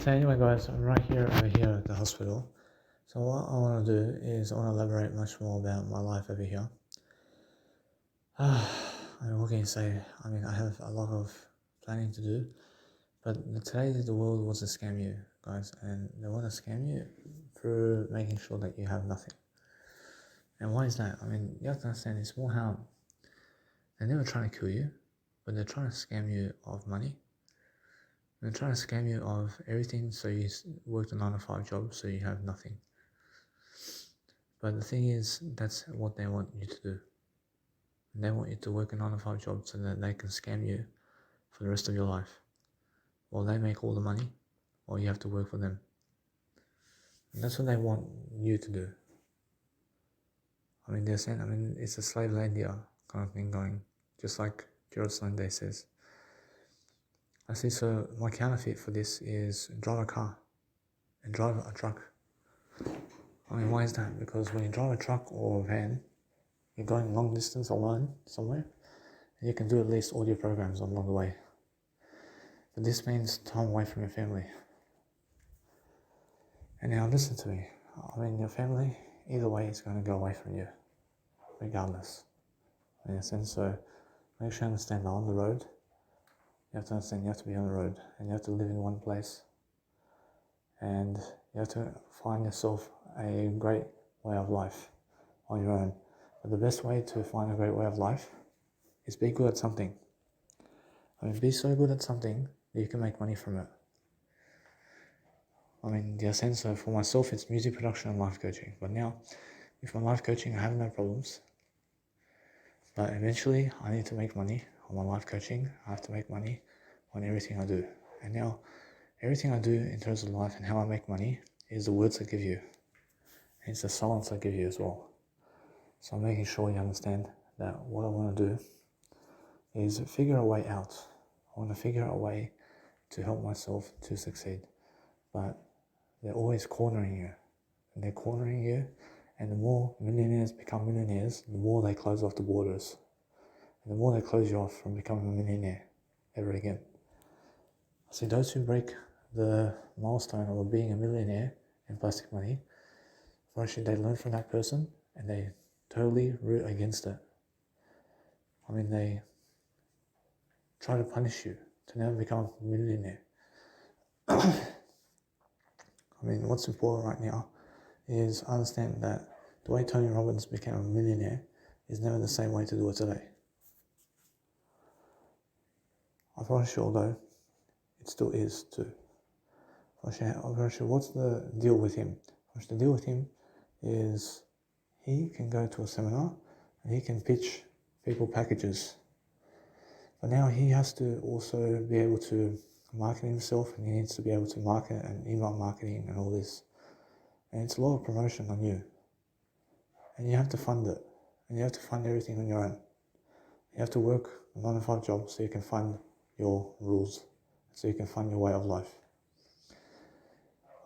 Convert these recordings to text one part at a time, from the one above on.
So anyway guys, I'm right here over here at the hospital. So what I want to do is I want to elaborate much more about my life over here. What can you say? I have a lot of planning to do, but today the world wants to scam you guys, and they want to scam you through making sure that you have nothing. And why is that? You have to understand it's more how they're never trying to kill you, but they're trying to scam you of money. They're trying to scam you of everything, so you work a 9 to 5 job, so you have nothing. But the thing is, that's what they want you to do. They want you to work a 9 to 5 job so that they can scam you for the rest of your life. While they make all the money, while you have to work for them. And that's what they want you to do. They're saying, it's a slavelandia kind of thing going, just like Gerald Slande says. I see, so my counterfeit for this is drive a car and drive a truck. Why is that? Because when you drive a truck or a van, you're going long distance alone somewhere, and you can do at least audio programs along the way. But this means time away from your family. And now listen to me. Your family, either way, is going to go away from you, regardless. In a sense, so make sure you understand that on the road, you have to understand you have to be on the road, and you have to live in one place, and you have to find yourself a great way of life on your own. But the best way to find a great way of life is be good at something. Be so good at something that you can make money from it. The sense, so for myself, it's music production and life coaching. But now, with my life coaching, I have no problems. But eventually, I need to make money on my life coaching. I have to make money on everything I do. And now, everything I do in terms of life and how I make money is the words I give you. And it's the silence I give you as well. So I'm making sure you understand that what I want to do is figure a way out. I want to figure out a way to help myself to succeed. But they're always cornering you. And they're cornering you. And the more millionaires become millionaires, the more they close off the borders. And the more they close you off from becoming a millionaire ever again. See, those who break the milestone of being a millionaire in plastic money, firstly, they learn from that person and they totally root against it. They try to punish you to never become a millionaire. What's important right now is understand that the way Tony Robbins became a millionaire is never the same way to do it today. I'm pretty sure though, it still is too. I'm pretty sure what's the deal with him? The deal with him is he can go to a seminar and he can pitch people packages. But now he has to also be able to market himself, and he needs to be able to market and email marketing and all this. And it's a lot of promotion on you. And you have to fund it. And you have to fund everything on your own. You have to work a 9 to 5 job so you can fund your rules, so you can fund your way of life.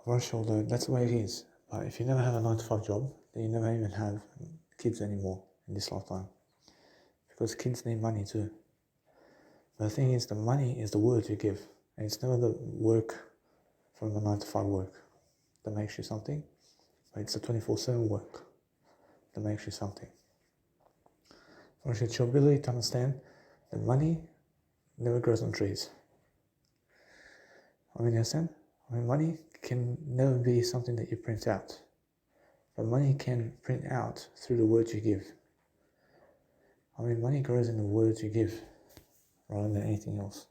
For sure though, that's the way it is. But if you never have a 9 to 5 job, then you never even have kids anymore in this lifetime. Because kids need money too. But the thing is, the money is the word you give. And it's never the work from the 9 to 5 work that makes you something. But it's the 24/7 work that makes you something. First, it's your ability to understand that money never grows on trees. You understand? Money can never be something that you print out. But money can print out through the words you give. Money grows in the words you give rather than anything else.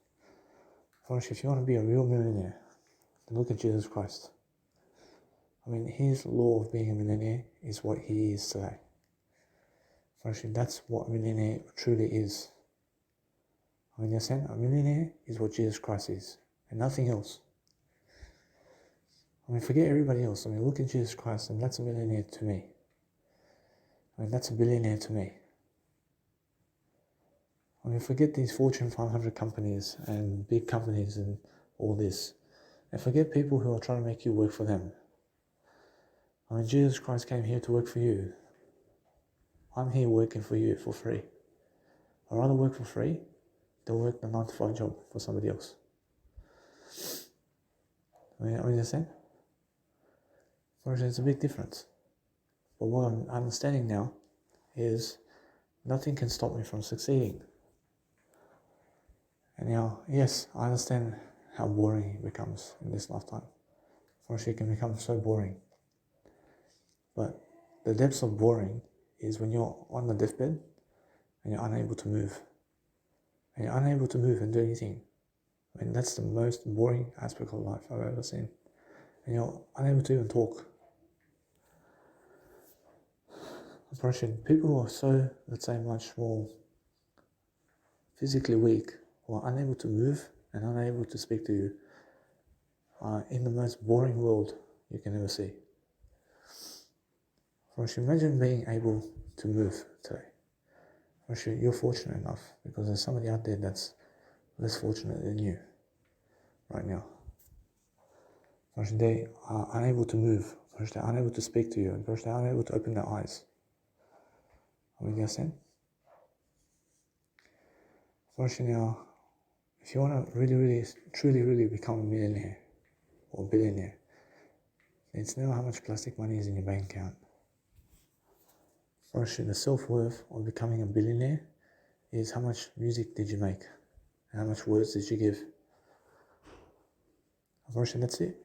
First, if you want to be a real millionaire, then look at Jesus Christ. His law of being a millionaire is what he is today. First, that's what a millionaire truly is. You understand? A millionaire is what Jesus Christ is, and nothing else. Forget everybody else. Look at Jesus Christ, and that's a millionaire to me. That's a billionaire to me. Forget these Fortune 500 companies and big companies and all this. And forget people who are trying to make you work for them. Jesus Christ came here to work for you. I'm here working for you for free. I'd rather work for free than work the 9 to 5 job for somebody else. I mean, understand? It's a big difference. But what I'm understanding now is nothing can stop me from succeeding. And now, yes, I understand how boring it becomes in this lifetime. Unfortunately, it can become so boring. But the depths of boring is when you're on the deathbed and you're unable to move. And you're unable to move and do anything. I mean, that's the most boring aspect of life I've ever seen. And you're unable to even talk. Unfortunately, people who are so, let's say, much more physically weak, who are unable to move and unable to speak to you, are in the most boring world you can ever see. Imagine being able to move today. You're fortunate enough because there's somebody out there that's less fortunate than you right now. They are unable to move. They're unable to speak to you. They're unable to open their eyes. I mean, you understand? Now, if you want to really, truly become a millionaire or billionaire, it's never how much plastic money is in your bank account. The self-worth of becoming a billionaire is how much music did you make and how much words did you give. That's it.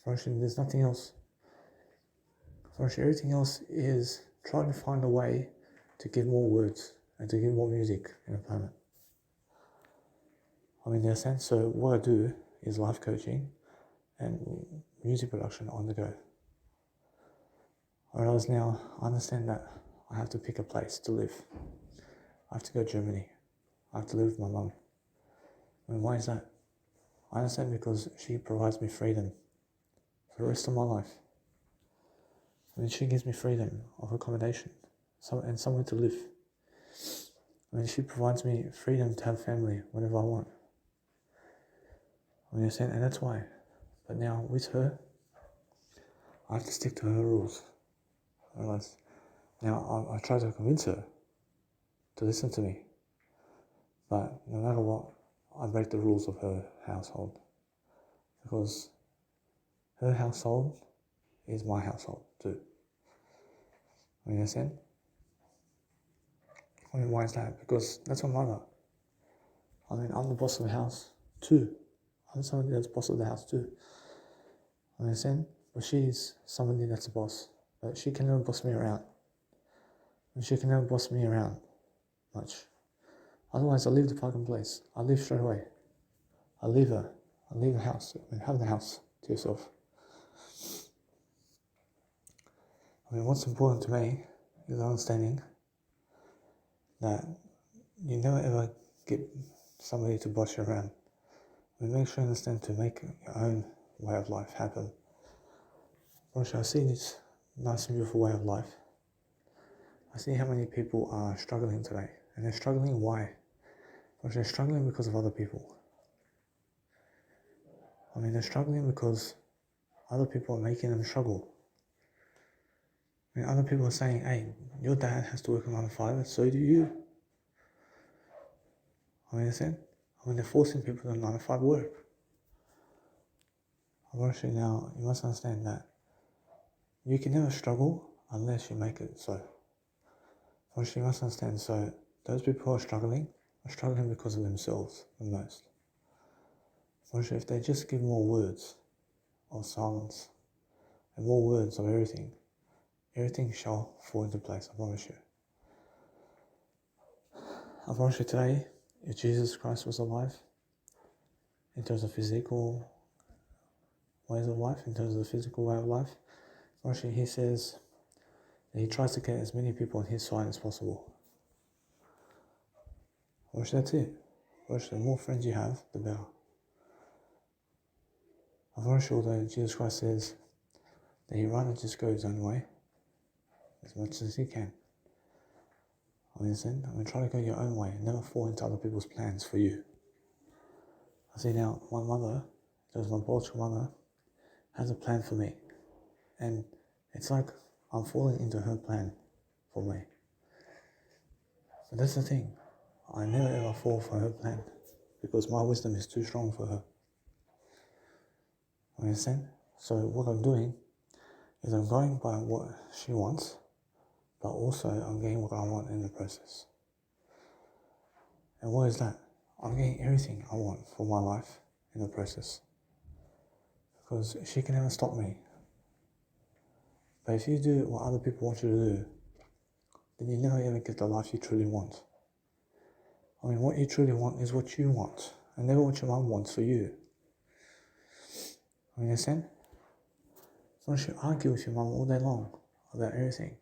There's nothing else. Everything else is trying to find a way to give more words and to give more music in the planet. I mean, in a sense, so what I do is life coaching and music production on the go. Whereas now, I understand that I have to pick a place to live. I have to go to Germany. I have to live with my mum. I mean, why is that? I understand because she provides me freedom for the rest of my life. I mean, she gives me freedom of accommodation and somewhere to live. I mean, she provides me freedom to have family whenever I want. I mean, and that's why. But now, with her, I have to stick to her rules. Now, I try to convince her to listen to me. But no matter what, I break the rules of her household. Because her household is my household too. I mean, understand? I mean, why is that? Because that's my mother. I mean, I'm the boss of the house too. I'm somebody that's boss of the house too. I understand? But she's somebody that's a boss. But she can never boss me around. And she can never boss me around much. Otherwise, I leave the fucking place. I leave straight away. I leave her. I leave the house. I mean, have the house to yourself. I mean, what's important to me is understanding that you never ever get somebody to boss you around. I mean, make sure you understand to make your own way of life happen. I see this nice and beautiful way of life. I see how many people are struggling today. And they're struggling why? They're struggling because of other people. I mean, they're struggling because other people are making them struggle. I mean, other people are saying, hey, your dad has to work a 9 to 5, so do you. I mean, they're forcing people to 9 to 5 work. Unfortunately, now, you must understand that you can never struggle unless you make it so. Unfortunately, you must understand, so those people who are struggling because of themselves the most. Unfortunately, if they just give more words of silence and more words of everything shall fall into place, I promise you. Unfortunately, today, if Jesus Christ was alive, in terms of physical ways of life, in terms of the physical way of life, unfortunately, he says that he tries to get as many people on his side as possible. Unfortunately, that's it. Unfortunately, the more friends you have, the better. Unfortunately, although Jesus Christ says that he'd rather just go his own way as much as he can. I mean, try to go your own way and never fall into other people's plans for you. I see now, my mother, my biological mother, has a plan for me. And it's like I'm falling into her plan for me. But that's the thing. I never ever fall for her plan because my wisdom is too strong for her. Understand? So what I'm doing is I'm going by what she wants, but also I'm getting what I want in the process. And what is that? I'm getting everything I want for my life in the process. Because she can never stop me. But if you do what other people want you to do, then you never ever get the life you truly want. I mean, what you truly want is what you want, and never what your mum wants for you. You understand? So she'll argue with your mum all day long about everything,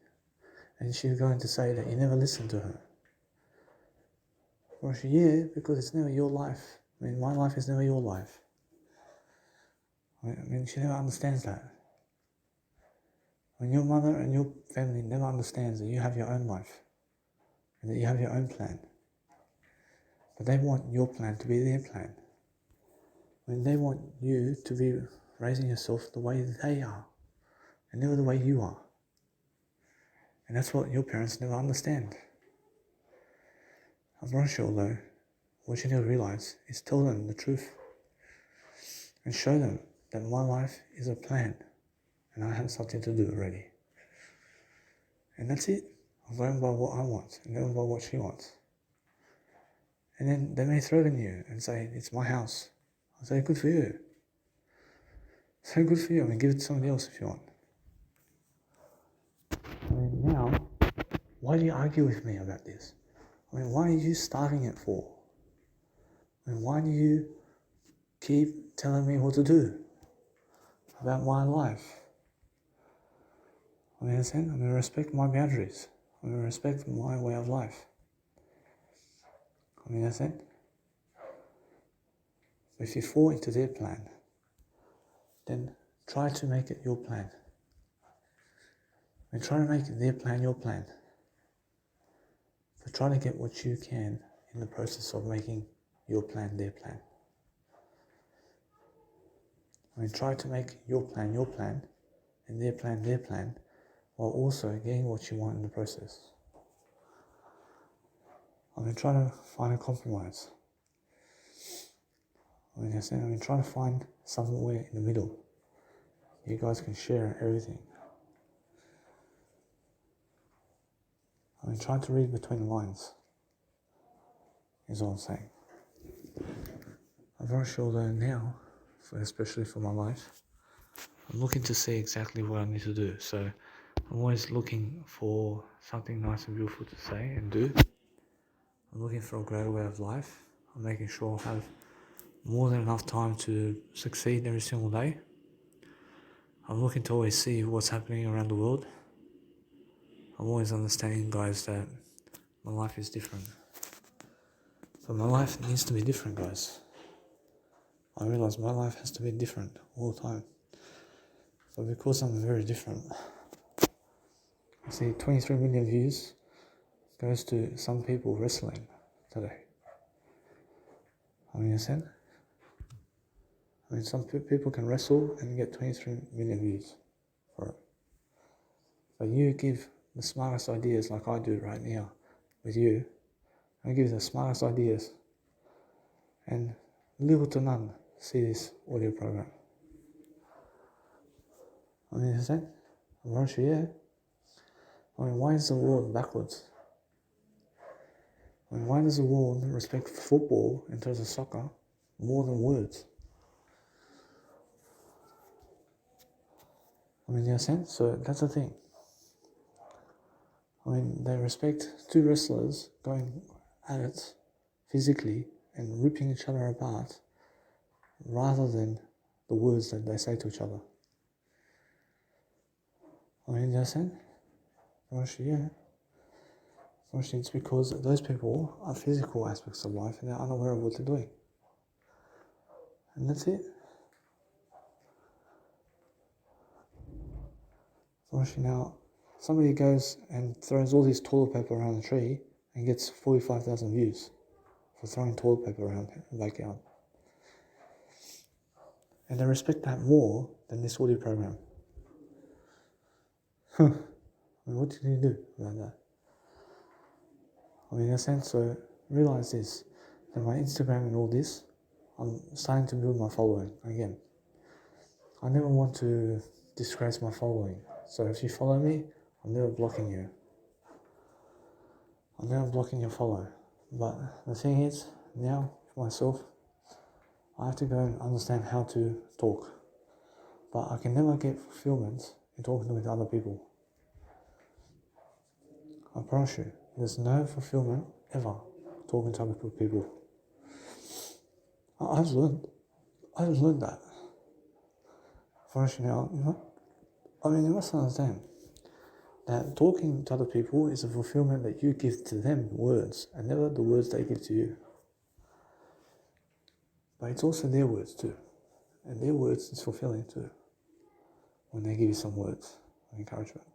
and she's going to say that you never listen to her. Well, yeah, because it's never your life. I mean, my life is never your life. I mean, she never understands that. When your mother and your family never understands that you have your own life, and that you have your own plan, but they want your plan to be their plan. When they want you to be raising yourself the way they are, and never the way you are. And that's what your parents never understand. I'm not sure though, what you need to realize is tell them the truth and show them that my life is a plan and I have something to do already. And that's it. I'm going by what I want and never by what she wants. And then they may threaten you and say, it's my house. I say, good for you. So good for you. I mean, give it to somebody else if you want. I mean, now, why do you argue with me about this? I mean, why are you starting it for? I mean, why do you keep telling me what to do about my life? I mean, understand? I mean, respect my boundaries. I mean, respect my way of life. I mean, understand? If you fall into their plan, then try to make it your plan. And try to make their plan your plan. But try to get what you can in the process of making your plan their plan. I mean, try to make your plan, and their plan, while also getting what you want in the process. I mean, try to find a compromise. I mean, try to find somewhere in the middle. You guys can share everything. I mean, try to read between the lines, is all I'm saying. I'm very sure that now, especially for my life, I'm looking to see exactly what I need to do. So I'm always looking for something nice and beautiful to say and do. I'm looking for a greater way of life. I'm making sure I have more than enough time to succeed every single day. I'm looking to always see what's happening around the world. I'm always understanding, guys, that my life is different. But my life needs to be different, guys. I realize my life has to be different all the time. But because I'm very different, I see 23 million views goes to some people wrestling today. I mean, understand? I mean, some people can wrestle and get 23 million views for it. But you give the smartest ideas like I do right now with you. I give the smartest ideas and little to none see this audio program. I mean, understand? I'm not sure, yeah. I mean, why is the world backwards? I mean, why does the world respect football in terms of soccer more than words? I mean, you understand? So that's the thing. I mean, they respect two wrestlers going at it physically and ripping each other apart rather than the words that they say to each other. I mean, you understand? Actually, yeah. Actually, it's because those people are physical aspects of life and they're unaware of what they're doing. And that's it. Actually, now, somebody goes and throws all this toilet paper around the tree and gets 45,000 views for throwing toilet paper around the backyard. And they respect that more than this audio program. I mean, what did you do about that? I mean, in a sense, so realize this, that my Instagram and all this, I'm starting to build my following again. I never want to disgrace my following. So if you follow me, I'm never blocking you. I'm never blocking your follow. But the thing is, now, for myself, I have to go and understand how to talk. But I can never get fulfillment in talking with other people. I promise you, there's no fulfillment ever talking to other people. I've learned that. I promise you now, you must understand that talking to other people is a fulfillment that you give to them, words, and never the words they give to you. But it's also their words too. And their words is fulfilling too, when they give you some words of encouragement.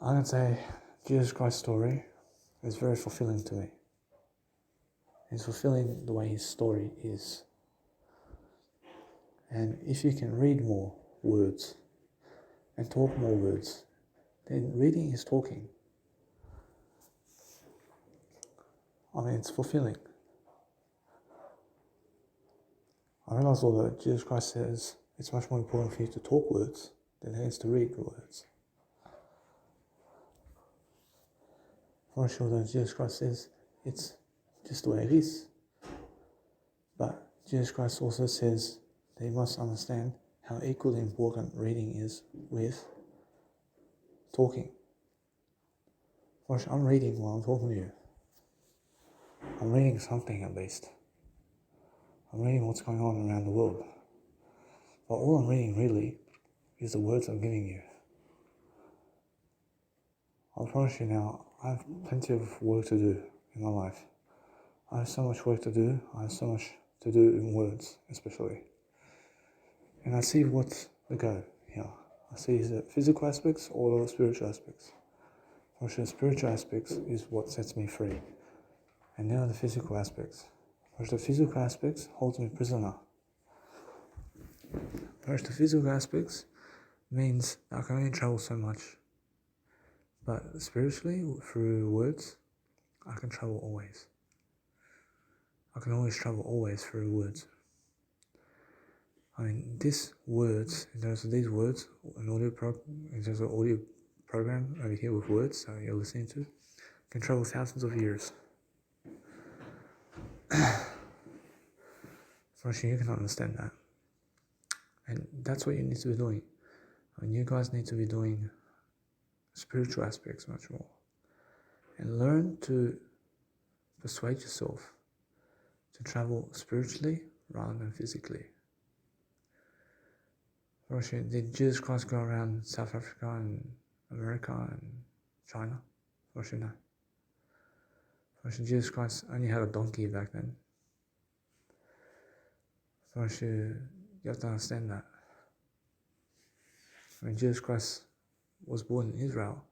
I can say Jesus Christ's story is very fulfilling to me. It's fulfilling the way his story is. And if you can read more words and talk more words, then reading is talking. It's fulfilling. I realize although Jesus Christ says it's much more important for you to talk words than it is to read words. For sure, though, Jesus Christ says it's just the way it is. But Jesus Christ also says that you must understand how equally important reading is with talking. For sure, I'm reading while I'm talking to you. I'm reading something at least. I'm reading what's going on around the world. But all I'm reading really is the words I'm giving you. I promise you now, I have plenty of work to do in my life. I have so much work to do. I have so much to do in words, especially. And I see what's the go here. I see the physical aspects or the spiritual aspects. For sure, spiritual aspects is what sets me free. And now the physical aspects. For the physical aspects holds me prisoner. Whereas the physical aspects means I can only travel so much. But spiritually, through words, I can travel always. I can always travel always through words. These words, in terms of these words, in terms of audio program over here with words that you're listening to, can travel thousands of years. For sure, you can understand that. And that's what you need to be doing. You guys need to be doing spiritual aspects much more. And learn to persuade yourself to travel spiritually rather than physically. For sure, did Jesus Christ go around South Africa and America and China? For sure, no. For sure, Jesus Christ only had a donkey back then. For sure, you have to understand that. Jesus Christ was born in Israel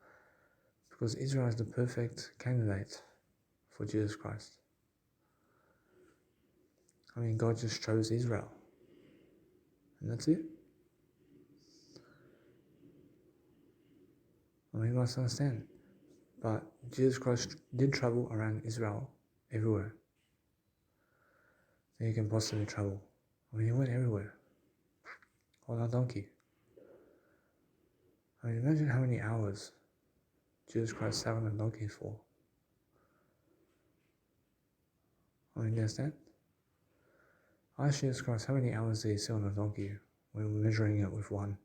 because Israel is the perfect candidate for Jesus Christ. God just chose Israel. And that's it. You must understand. But Jesus Christ did travel around Israel everywhere that you can possibly travel. He went everywhere on a donkey. Imagine how many hours Jesus Christ sat on a donkey for. You understand? I asked Jesus Christ, how many hours did he sit on a donkey? We were measuring it with one.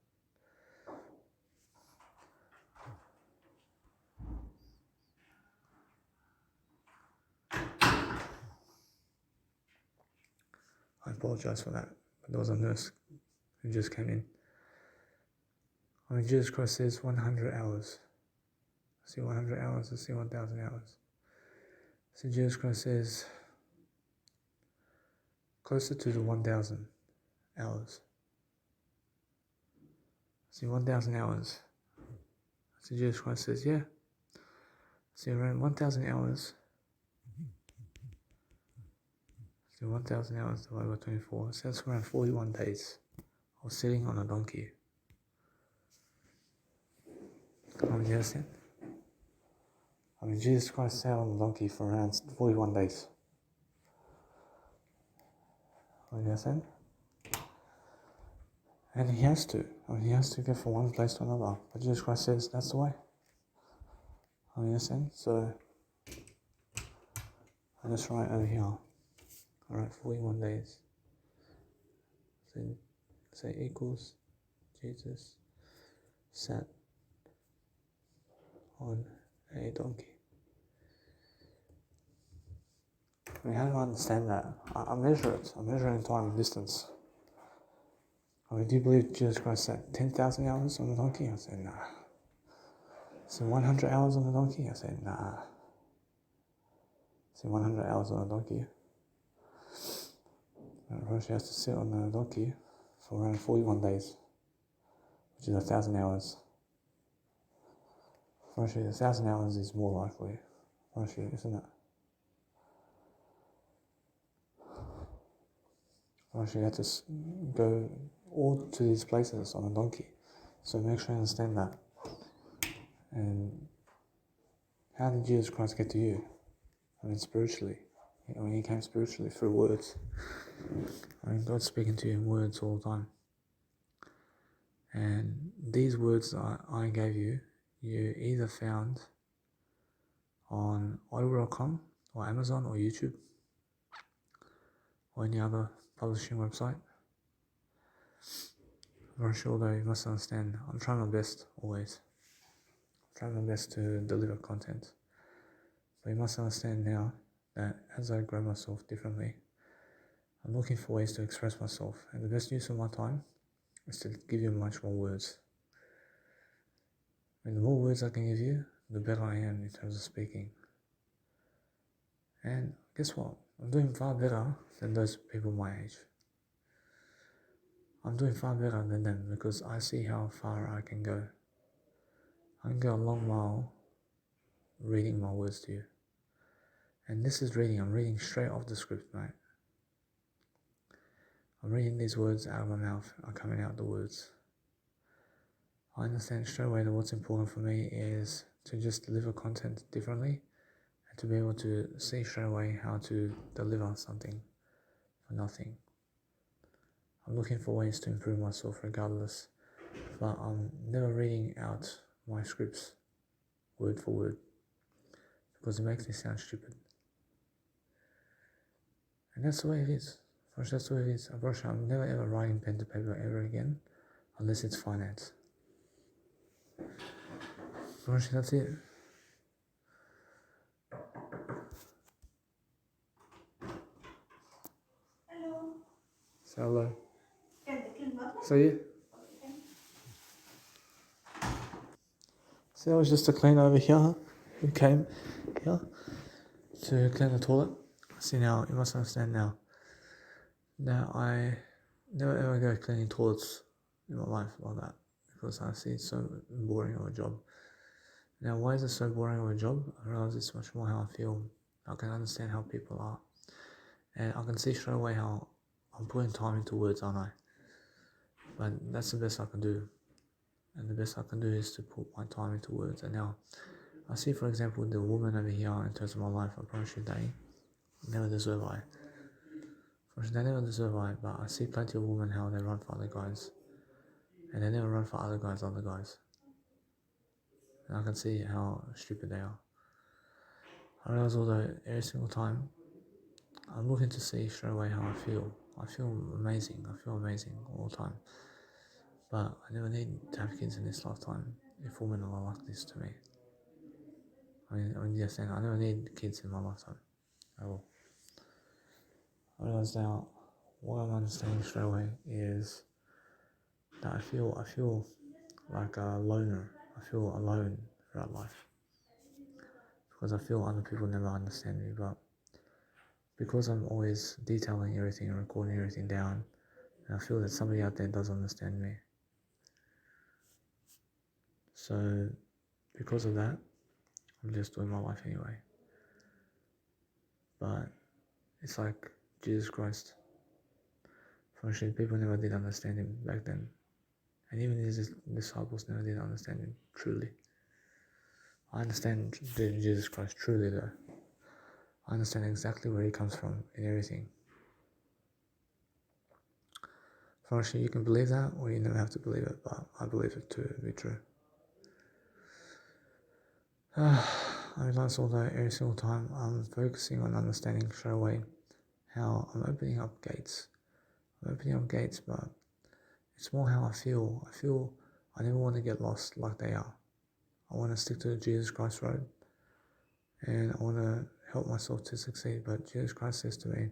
I apologize for that, but there was a nurse who just came in. Jesus Christ says 100 hours. I see 100 hours, I see 1,000 hours. So Jesus Christ says closer to the 1,000 hours. I see 1,000 hours. So Jesus Christ says, yeah. I see around 1,000 hours. So 1,000 hours divided by 24. So that's around 41 days. I was sitting on a donkey. You understand? Jesus Christ sat on a donkey for around 41 days. You understand? And he has to. He has to go from one place to another. But Jesus Christ says that's the way. You understand? So I just write over here. I write 41 days. So say equals Jesus sat on a donkey. I mean, how do I understand that? I measure it. I measure it in time and distance. I mean, do you believe Jesus Christ sat 10,000 hours on a donkey? I said, nah. So 100 hours on a donkey? I said, nah. So 100 hours on a donkey. And Roshi has to sit on a donkey for around 41 days, which is 1,000 hours. Roshi, 1,000 hours is more likely. Roshi, isn't it? Roshi had to go all to these places on a donkey. So make sure you understand that. And how did Jesus Christ get to you? I mean, spiritually. I mean, he came spiritually through words. I mean, God's speaking to you in words all the time. And these words I gave you, you either found on audible.com or Amazon or YouTube or any other publishing website. I'm not sure though, you must understand, I'm trying my best always. I'm trying my best to deliver content. But you must understand now that as I grow myself differently, I'm looking for ways to express myself. And the best use of my time is to give you much more words. And the more words I can give you, the better I am in terms of speaking. And guess what? I'm doing far better than those people my age. I'm doing far better than them because I see how far I can go. I can go a long mile reading my words to you. And this is reading, I'm reading straight off the script, mate. I'm reading these words out of my mouth, are coming out the words. I understand straight away that what's important for me is to just deliver content differently and to be able to see straight away how to deliver something for nothing. I'm looking for ways to improve myself regardless, but I'm never reading out my scripts word for word because it makes me sound stupid. And that's the way it is. First, that's the way it is. I'm never ever writing pen to paper ever again unless it's finance. First, that's it. Hello. Say hello. So Say it. See, I was just to clean over here. We came here to clean the toilet. See now, you must understand now. Now I never ever go cleaning toilets in my life like that because I see it's so boring of a job. Now why is it so boring of a job? I realize it's much more how I feel. I can understand how people are. And I can see straight away how I'm putting time into words, aren't I? But that's the best I can do. And the best I can do is to put my time into words. And now I see, for example, the woman over here in terms of my life, I promise you they never deserve I. They never deserve I, but I see plenty of women how they run for other guys. And they never run for other guys. And I can see how stupid they are. I realize although every single time I'm looking to see straight away how I feel. I feel amazing all the time. But I never need to have kids in this lifetime if women are like this to me. I'm just saying, I never need kids in my lifetime at all. I realize now, what I'm understanding straight away is that I feel like a loner. I feel alone throughout life. Because I feel other people never understand me, but because I'm always detailing everything and recording everything down, and I feel that somebody out there does understand me. So, because of that, I'm just doing my life anyway. But it's like Jesus Christ. Fortunately, people never did understand him back then. And even his disciples never did understand him truly. I understand Jesus Christ truly though. I understand exactly where he comes from in everything. Honestly, you can believe that, or you never have to believe it, but I believe it to be true. I realize although every single time I'm focusing on understanding straight away how I'm opening up gates. I'm opening up gates, but it's more how I feel. I feel I never want to get lost like they are. I want to stick to the Jesus Christ road, and I want to help myself to succeed. But Jesus Christ says to me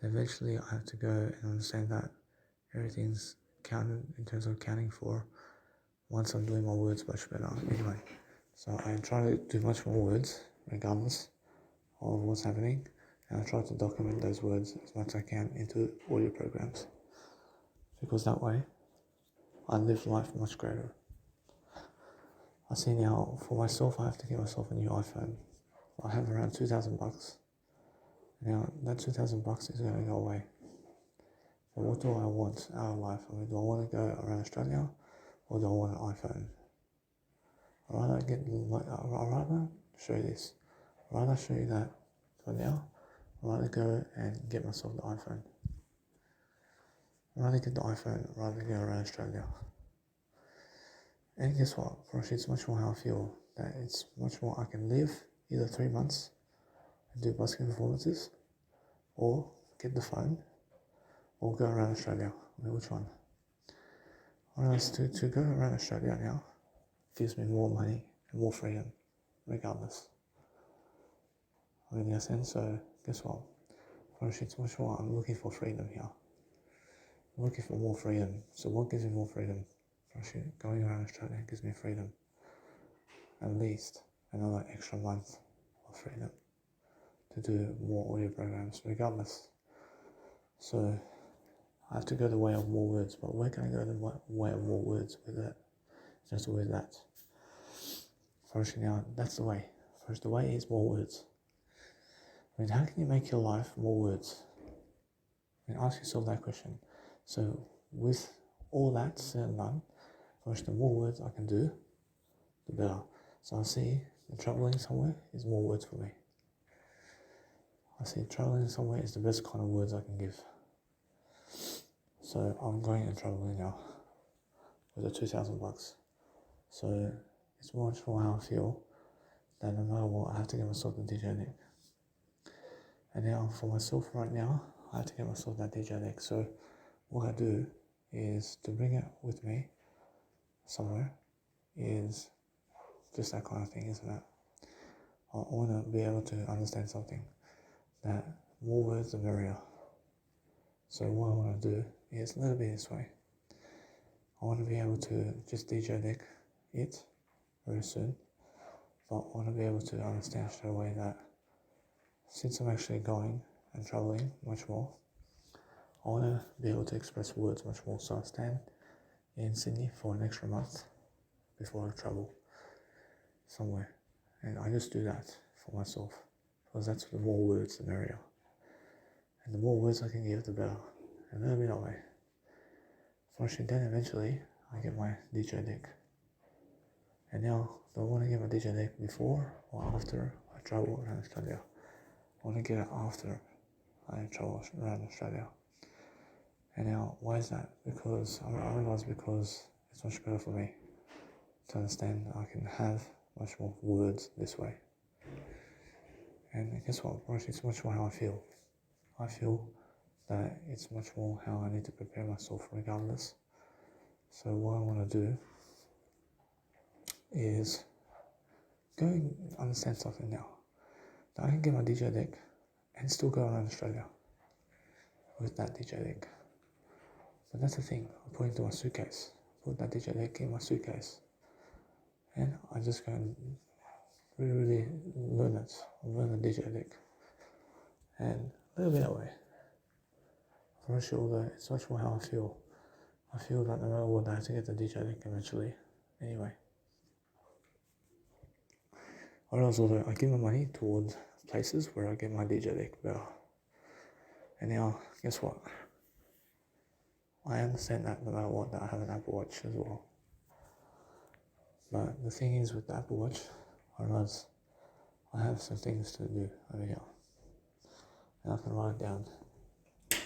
that eventually I have to go and understand that everything's counted in terms of accounting for once I'm doing my words much better. Anyway, so I try to do much more words regardless of what's happening, and I try to document those words as much as I can into audio programs, because that way I live life much greater. I see now for myself I have to get myself a new iPhone. I have around $2,000. Now that $2,000 is going to go away. So what do I want out of life? I mean, do I want to go around Australia, or do I want an iPhone? I'd rather show you this. I'd rather show you that for now. I'd rather go and get myself the iPhone. I'd rather get the iPhone rather than go around Australia. And guess what? For us, it's much more how I feel. That it's much more I can live either 3 months and do busking performances, or get the phone, or go around Australia. I mean, which one? I realize to go around Australia now gives me more money and more freedom, regardless. I mean, in a sense, so guess what? For us, it's much more I'm looking for freedom here. I'm looking for more freedom. So what gives me more freedom? For us, going around Australia gives me freedom. At least another extra month of freedom to do more audio programs, regardless. So I have to go the way of more words, but where can I go the way of more words with that? Just with that. First, now that's the way. First, the way is more words. I mean, how can you make your life more words? I mean, ask yourself that question. So, with all that said and done, first, the more words I can do, the better. So I see that traveling somewhere is more words for me. I see traveling somewhere is the best kind of words I can give. So I'm going and traveling now with the $2,000. So it's much more how I feel that no matter what, I have to get myself the DJ deck. And now for myself right now, I have to get myself that DJ deck. So what I do is to bring it with me somewhere is just that kind of thing, isn't it? I want to be able to understand something, that more words the merrier. So what I want to do is a little bit this way. I want to be able to just DJ deck it very soon, but I want to be able to understand straight away that since I'm actually going and traveling much more, I want to be able to express words much more. So I stand in Sydney for an extra month before I travel somewhere, and I just do that for myself, because that's the more words the merrier, and the more words I can give the better, and that'll be that way. Fortunately, then eventually I get my DJ deck, and now do I want to get my DJ deck before or after I travel around Australia? I want to get it after I travel around Australia. And now, why is that? Because I realize because it's much better for me to understand that I can have much more words this way. And guess what? It's much more how I feel. I feel that it's much more how I need to prepare myself regardless. So what I want to do is go and understand something now. That I can get my DJ deck and still go around Australia with that DJ deck. But that's the thing, I put it into my suitcase. Put that DJ deck in my suitcase. And I just go and really learn it. Learn the DJ deck. And a little bit that way. For sure, though, it's much more how I feel. I feel that no matter what, I have to get the DJ deck eventually. Anyway. I realize although I give my money towards places where I get my DJ deck better. And now, guess what? I understand that no matter what, that I have an Apple Watch as well. But the thing is with the Apple Watch, I realize I have some things to do over here. And I can write it down. I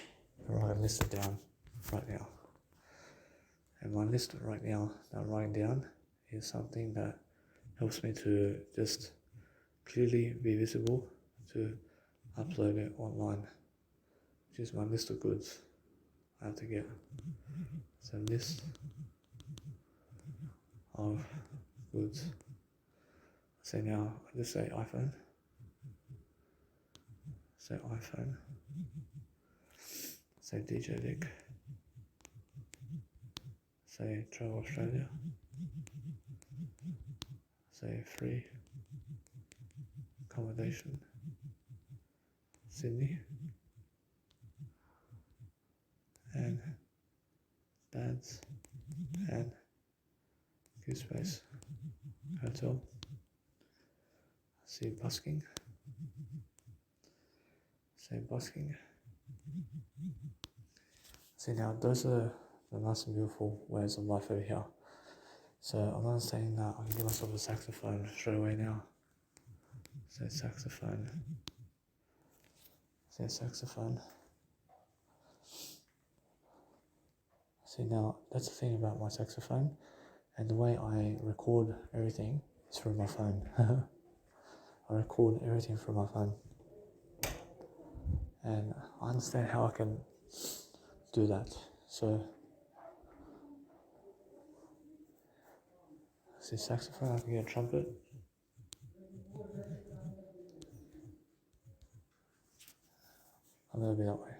can write a list it down right now. my list right now that I'm writing down is something that helps me to just clearly be visible to upload it online, which is my list of goods I have to get. So list of goods. So now I just say iPhone. Say iPhone. Say DJ Dick. Say Travel Australia. Say free accommodation. Sydney. And Dad's and Goosebase Hotel. See busking. Say busking. See now those are the nice and beautiful ways of life over here. So I'm not saying that I can give myself a saxophone straight away now. Say saxophone. Say saxophone. See now that's the thing about my saxophone, and the way I record everything is through my phone. I record everything from my phone, and I understand how I can do that. So see saxophone, I can get a trumpet. I'm gonna be that way.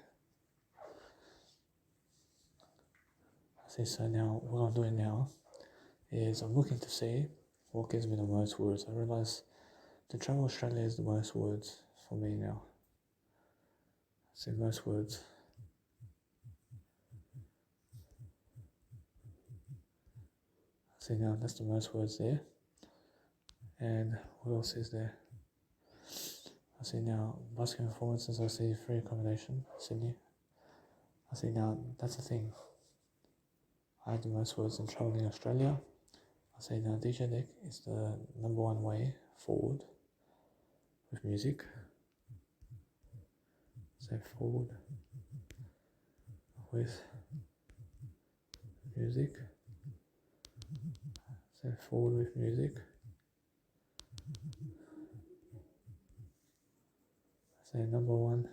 See, so now what I'm doing now is I'm looking to see what gives me the most words. I realise the Travel Australia is the most words for me now. See, most words. See now that's the most words there. And what else is there? I see now busking performances, I see free accommodation, Sydney. I see now that's the thing. I have the most words in travelling Australia. I say now DJ Deck is the number one way forward with music. Say forward with music. Say forward with music. Say number one.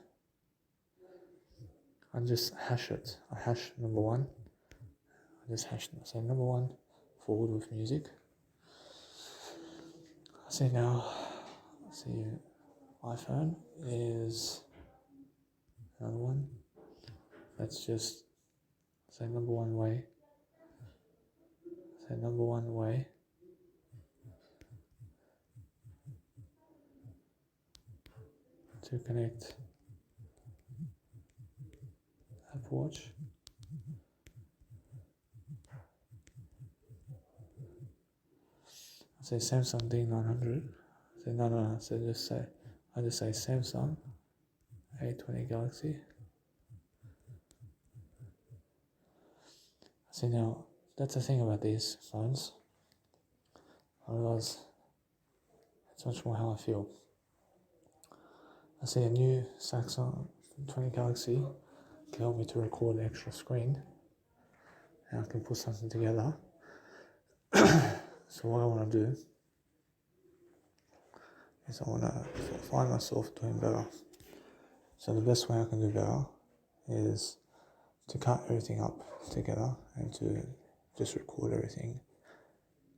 I just hash it. I hash number one. I just hash it. Say number one forward with music. I say now. I see iPhone is another one. Let's just say number one way. Say number one way. To connect Apple Watch. I say Samsung D900. I say no. So I just say Samsung A20 Galaxy. I say now that's the thing about these phones. I realise it's much more how I feel. I see a new Samsung 20 Galaxy can help me to record an extra screen, and I can put something together. So what I want to do is I want to find myself doing better. So the best way I can do better is to cut everything up together and to just record everything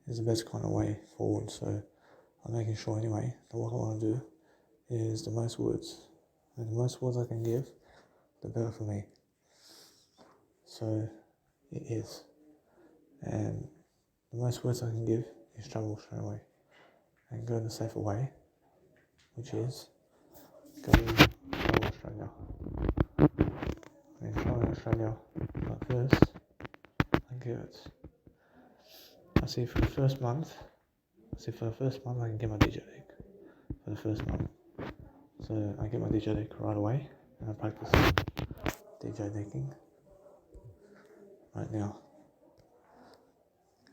is the best kind of way forward. So I'm making sure anyway that what I want to do is the most words, and the most words I can give, the better for me. So it is, and the most words I can give is travel straight away and go the safer way, which is go to Travel Australia. And travel Australia, but first I give it. I see for the first month I can get my DJ deck for the first month. So I get my DJ deck right away and I practice DJ decking right now.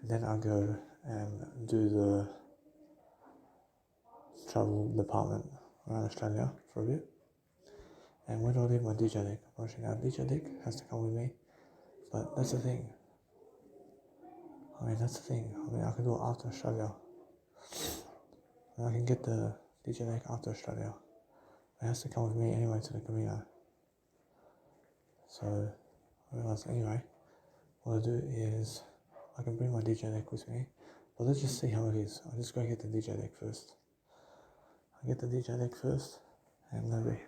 And then I go and do the travel department around Australia for a bit. And where do I leave my DJ deck? Unfortunately, now DJ deck has to come with me. But that's the thing. I mean, that's the thing. I mean, I can do it after Australia. And I can get the DJ deck after Australia. It has to come with me anyway to the Camino. So I realised anyway, what I'll do is I can bring my DJ deck with me. But let's just see how it is. I'll just go get the DJ deck first. I'll get the DJ deck first and let me.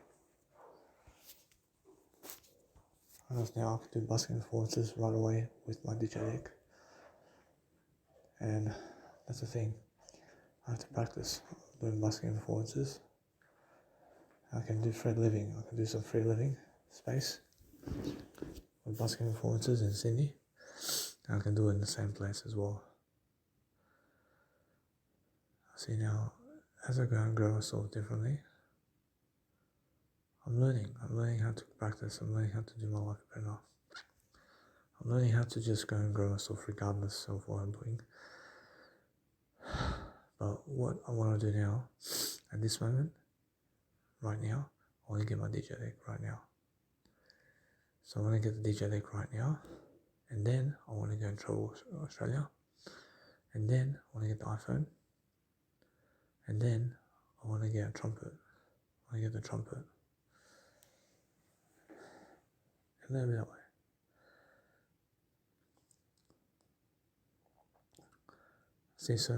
I know now I can do busking performances right away with my DJ deck. And that's the thing. I have to practice doing busking performances. I can do free living. I can do some free living space with busking performances in Sydney. I can do it in the same place as well. See now, as I go and grow myself differently, I'm learning how to practice, I'm learning how to do my life better. I'm learning how to just go and grow myself regardless of what I'm doing. But what I want to do now, at this moment, right now, I want to get my DJ deck right now. So I want to get the DJ deck right now, and then I want to go and travel Australia, and then I want to get the iPhone, and then I want to get a trumpet. I want to get the trumpet. And then that way. See, so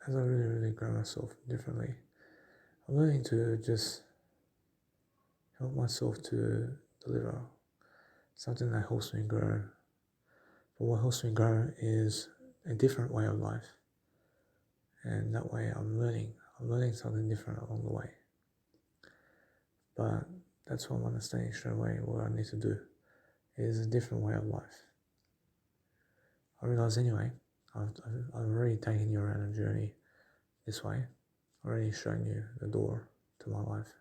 as I really grow myself differently, I'm learning to just help myself to deliver something that helps me grow. But what helps me grow is a different way of life. And that way I'm learning something different along the way. But that's what I'm understanding straight away. What I need to do is a different way of life. I realise anyway, I've already taken you around a journey this way. I've already shown you the door to my life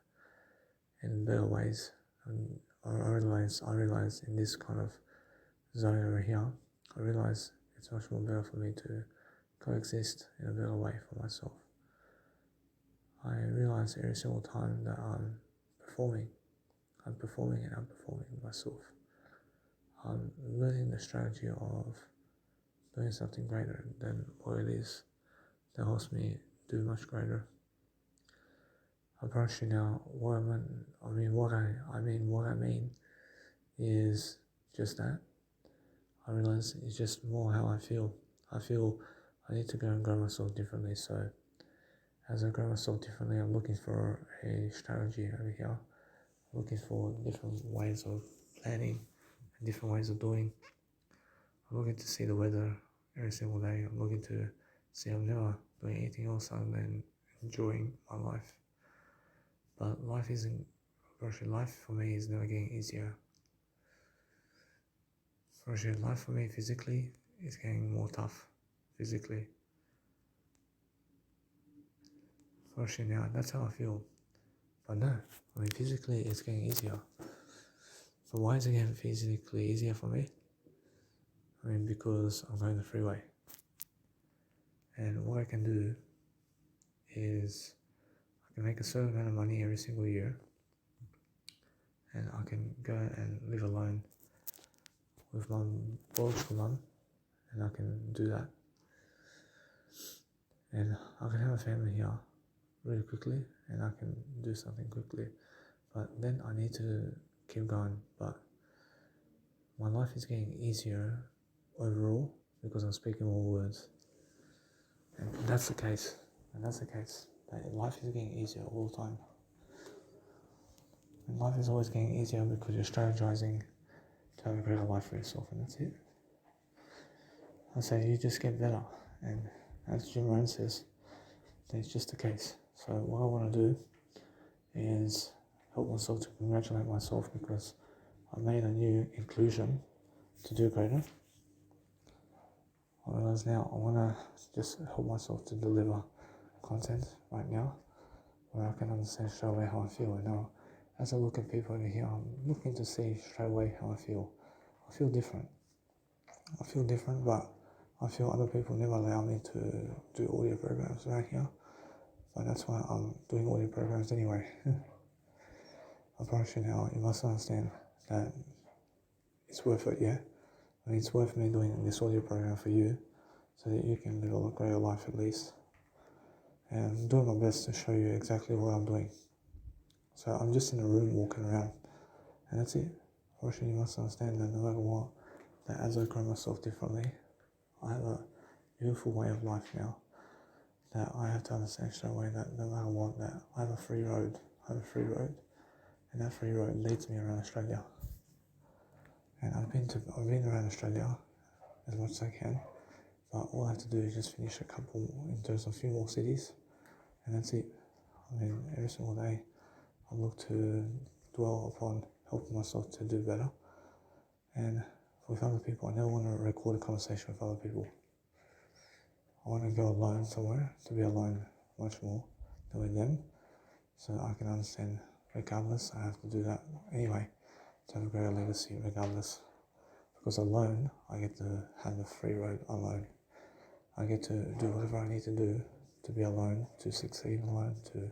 in better ways. And I realize in this kind of zone over here, I realize it's much more better for me to coexist in a better way for myself. I realize every single time that I'm performing myself. I'm learning the strategy of doing something greater than what it is that helps me do much greater. I promise you now, what I mean is just that. I realize it's just more how I feel. I feel I need to go and grow myself differently. So as I grow myself differently, I'm looking for a strategy over here. I'm looking for different ways of planning and different ways of doing. I'm looking to see the weather every single day. I'm looking to see I'm never doing anything else other than enjoying my life. But life for me is never getting easier. Life for me physically is getting more tough. Physically. Now, that's how I feel. But no, I mean physically it's getting easier. But why is it getting physically easier for me? I mean because I'm going the freeway. And what I can do is I can make a certain amount of money every single year, and I can go and live alone with my biological mum, and I can do that. And I can have a family here really quickly, and I can do something quickly. But then I need to keep going. But my life is getting easier overall because I'm speaking more words. And that's the case. That life is getting easier all the time. And life is always getting easier because you're strategizing to have a greater life for yourself, and that's it. I say you just get better, and as Jim Rohn says, that's just the case. So what I want to do is help myself to congratulate myself because I made a new inclusion to do greater. I realize now I want to just help myself to deliver content right now where I can understand straight away how I feel. And now as I look at people over here, I'm looking to see straight away how I feel. I feel different, but I feel other people never allow me to do audio programs right here. But that's why I'm doing audio programs anyway. I promise you now, you must understand that it's worth it, yeah? I mean, it's worth me doing this audio program for you so that you can live a greater life at least. And I'm doing my best to show you exactly what I'm doing. So I'm just in a room walking around, and that's it. First, you must understand that no matter what, that as I grow myself differently, I have a beautiful way of life now. That I have to understand straight away that no matter what, that I have a free road. I have a free road, and that free road leads me around Australia. And I've been around Australia as much as I can, but all I have to do is just finish a few more cities, and that's it. I mean, every single day I look to dwell upon helping myself to do better. And with other people, I never want to record a conversation with other people. I want to go alone somewhere, to be alone much more than with them, so I can understand regardless. I have to do that anyway to have a greater legacy regardless. Because alone, I get to have the free road alone. I get to do whatever I need to do to be alone, to succeed alone, to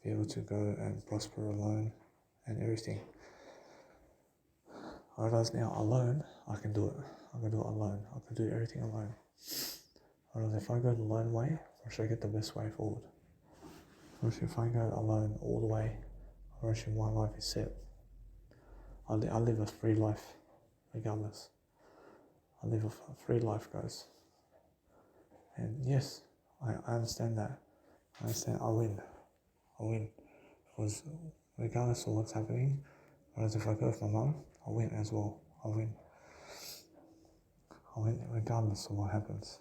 be able to go and prosper alone and everything. I realize now alone, I can do it. I can do it alone. I can do everything alone. I realize if I go the lone way, or should I get the best way forward? Or if I go alone all the way, or actually my life is set. I live a free life regardless. I live a free life, guys. And yes, I understand that. I understand I win. Because regardless of what's happening, whereas if I go with my mum, I win as well. I win regardless of what happens.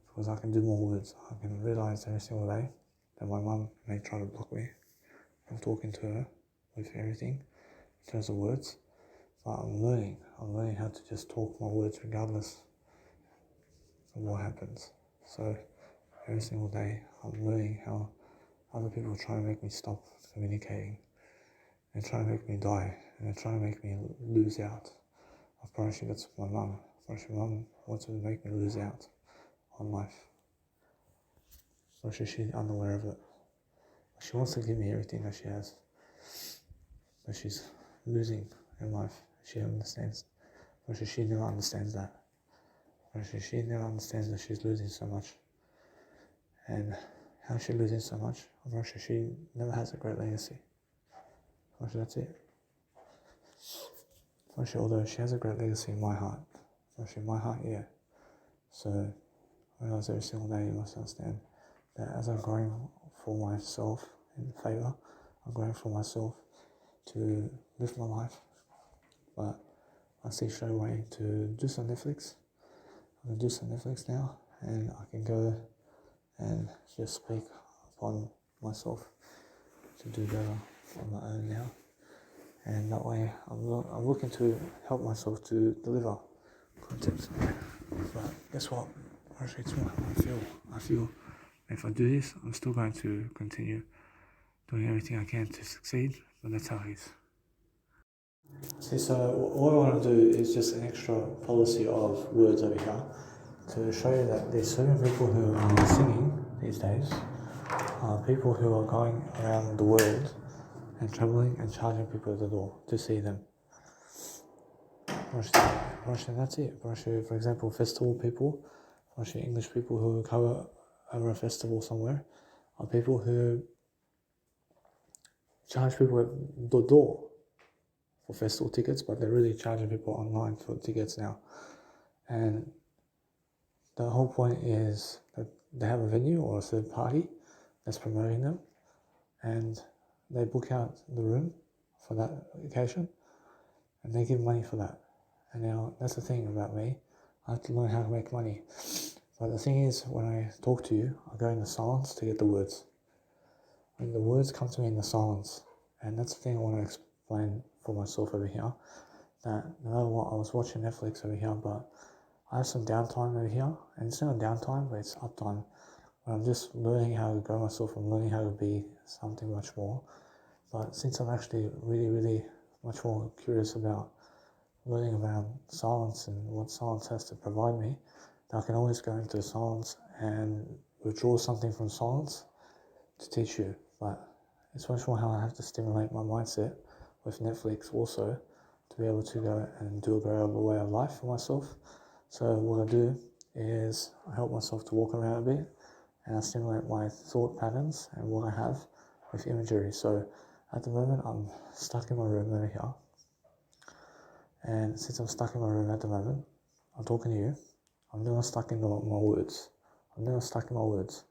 Because I can do more words. I can realise every single day that my mum may try to block me from talking to her with everything in terms of words. But I'm learning how to just talk my words regardless of what happens. So every single day I'm learning how other people are trying to make me stop communicating and trying to make me die and they're trying to make me lose out. I promise you that's my mum. I promise you, mum wants to make me lose out on life. So she's unaware of it. She wants to give me everything that she has, but she's losing in life. She understands. But she never understands that. But she never understands that she's losing so much. And how she's losing so much, I'm not sure she never has a great legacy. I'm not sure that's it. I'm not sure, although she has a great legacy in my heart. I'm not sure in my heart, yeah. So I realize every single day you must understand that as I'm growing for myself in favour, I'm growing for myself to live my life. But I see straight away to do some Netflix. I'm going to do some Netflix now, and I can go and just speak upon myself to do better on my own now. And that way I'm looking to help myself to deliver content. But guess what? Actually, it's not how I feel if I do this, I'm still going to continue doing everything I can to succeed, but that's how it is. See, so what I want to do is just an extra policy of words over here to show you that there's certain people who are singing these days, people who are going around the world and travelling and charging people at the door to see them. That's it. For example, festival people, English people who cover over a festival somewhere, are people who charge people at the door for festival tickets, but they're really charging people online for tickets now. And the whole point is that they have a venue or a third party that's promoting them, and they book out the room for that occasion, and they give money for that. And now that's the thing about me. I have to learn how to make money. But the thing is, when I talk to you, I go into silence to get the words. And the words come to me in the silence. And that's the thing I want to explain for myself over here. That no matter what, I was watching Netflix over here, but I have some downtime over here. And it's not downtime, but it's uptime. Where I'm just learning how to grow myself and learning how to be something much more. But since I'm actually really, really much more curious about learning about silence and what silence has to provide me, I can always go into silence and withdraw something from silence to teach you. But it's much more how I have to stimulate my mindset with Netflix also to be able to go and do a greater way of life for myself. So what I do is I help myself to walk around a bit, and I stimulate my thought patterns and what I have with imagery. So at the moment I'm stuck in my room over here, and since I'm stuck in my room at the moment, I'm talking to you. I'm never stuck in my words. I'm never stuck in my words.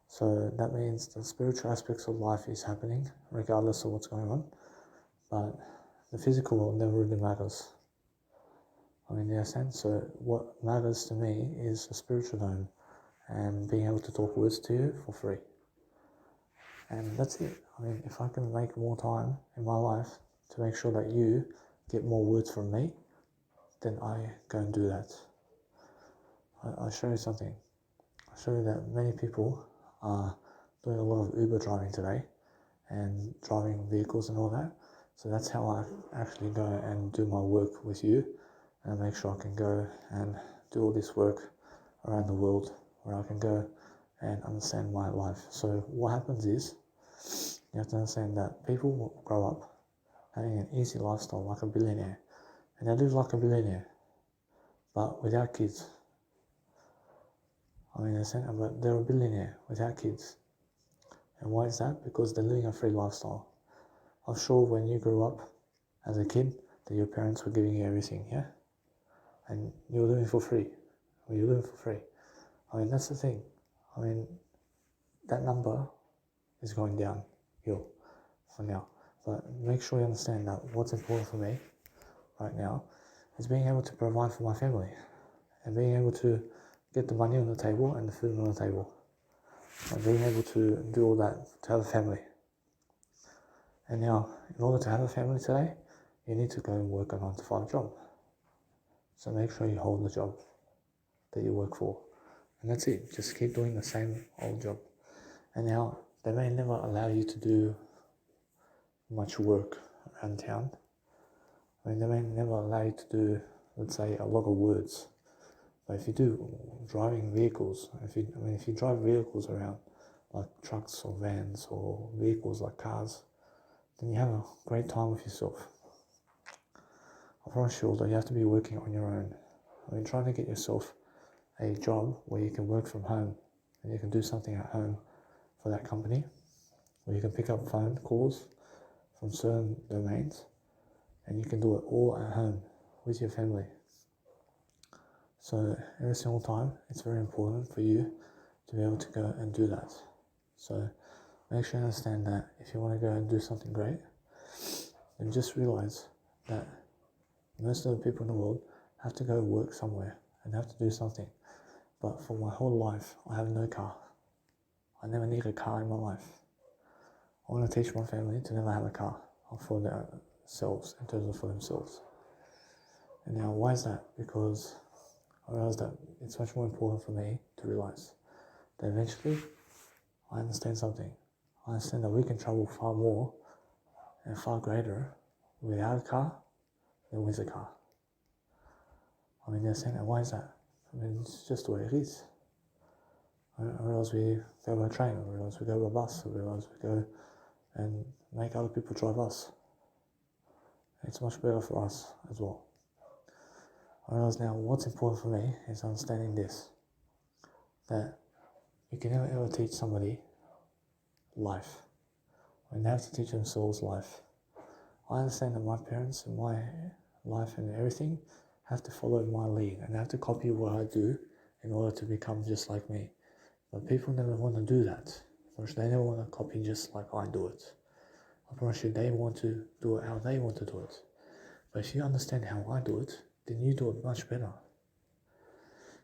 So that means the spiritual aspects of life is happening regardless of what's going on, but the physical world never really matters. I mean, in a sense, so what matters to me is the spiritual dome and being able to talk words to you for free. And that's it. I mean, if I can make more time in my life to make sure that you get more words from me, then I go and do that. I'll show you something. I'll show you that many people are doing a lot of Uber driving today and driving vehicles and all that. So that's how I actually go and do my work with you, and make sure I can go and do all this work around the world where I can go and understand my life. So what happens is, you have to understand that people will grow up having an easy lifestyle like a billionaire, and they live like a billionaire, but without kids. I mean, but they're a billionaire without kids. And why is that? Because they're living a free lifestyle. I'm sure when you grew up as a kid, that your parents were giving you everything, yeah? And you were living for free. I mean, that's the thing. I mean, that number is going downhill for now. But make sure you understand that what's important for me right now is being able to provide for my family and being able to get the money on the table and the food on the table, and being able to do all that to have a family. And now, in order to have a family today, you need to go and work a 9-to-5 job. So make sure you hold the job that you work for. And that's it. Just keep doing the same old job. And now, they may never allow you to do much work around town. I mean, they may never allow you to do, let's say, a lot of words. But if you do driving vehicles, if you drive vehicles around, like trucks or vans or vehicles like cars, then you have a great time with yourself. I promise you, although you have to be working on your own. I mean, trying to get yourself a job where you can work from home and you can do something at home for that company, where you can pick up phone calls from certain domains and you can do it all at home with your family. So every single time, it's very important for you to be able to go and do that. So make sure you understand that if you want to go and do something great, then just realize that most of the people in the world have to go work somewhere and have to do something. But for my whole life, I have no car. I never need a car in my life. I want to teach my family to never have a car for themselves, in terms of for themselves. And now, why is that? Because I realize that it's much more important for me to realize that eventually I understand something. I understand that we can travel far more and far greater without a car than with a car. I mean, they're saying that, why is that? I mean, it's just the way it is. I realize we go by train, I realize we go by bus, I realize we go and make other people drive us. It's much better for us as well. I realize now what's important for me is understanding this, that you can never ever teach somebody life. I mean, they have to teach themselves life. I understand that my parents and my life and everything have to follow my lead and they have to copy what I do in order to become just like me. But people never want to do that. They never want to copy just like I do it. I promise you, they want to do it how they want to do it. But if you understand how I do it, then you do it much better.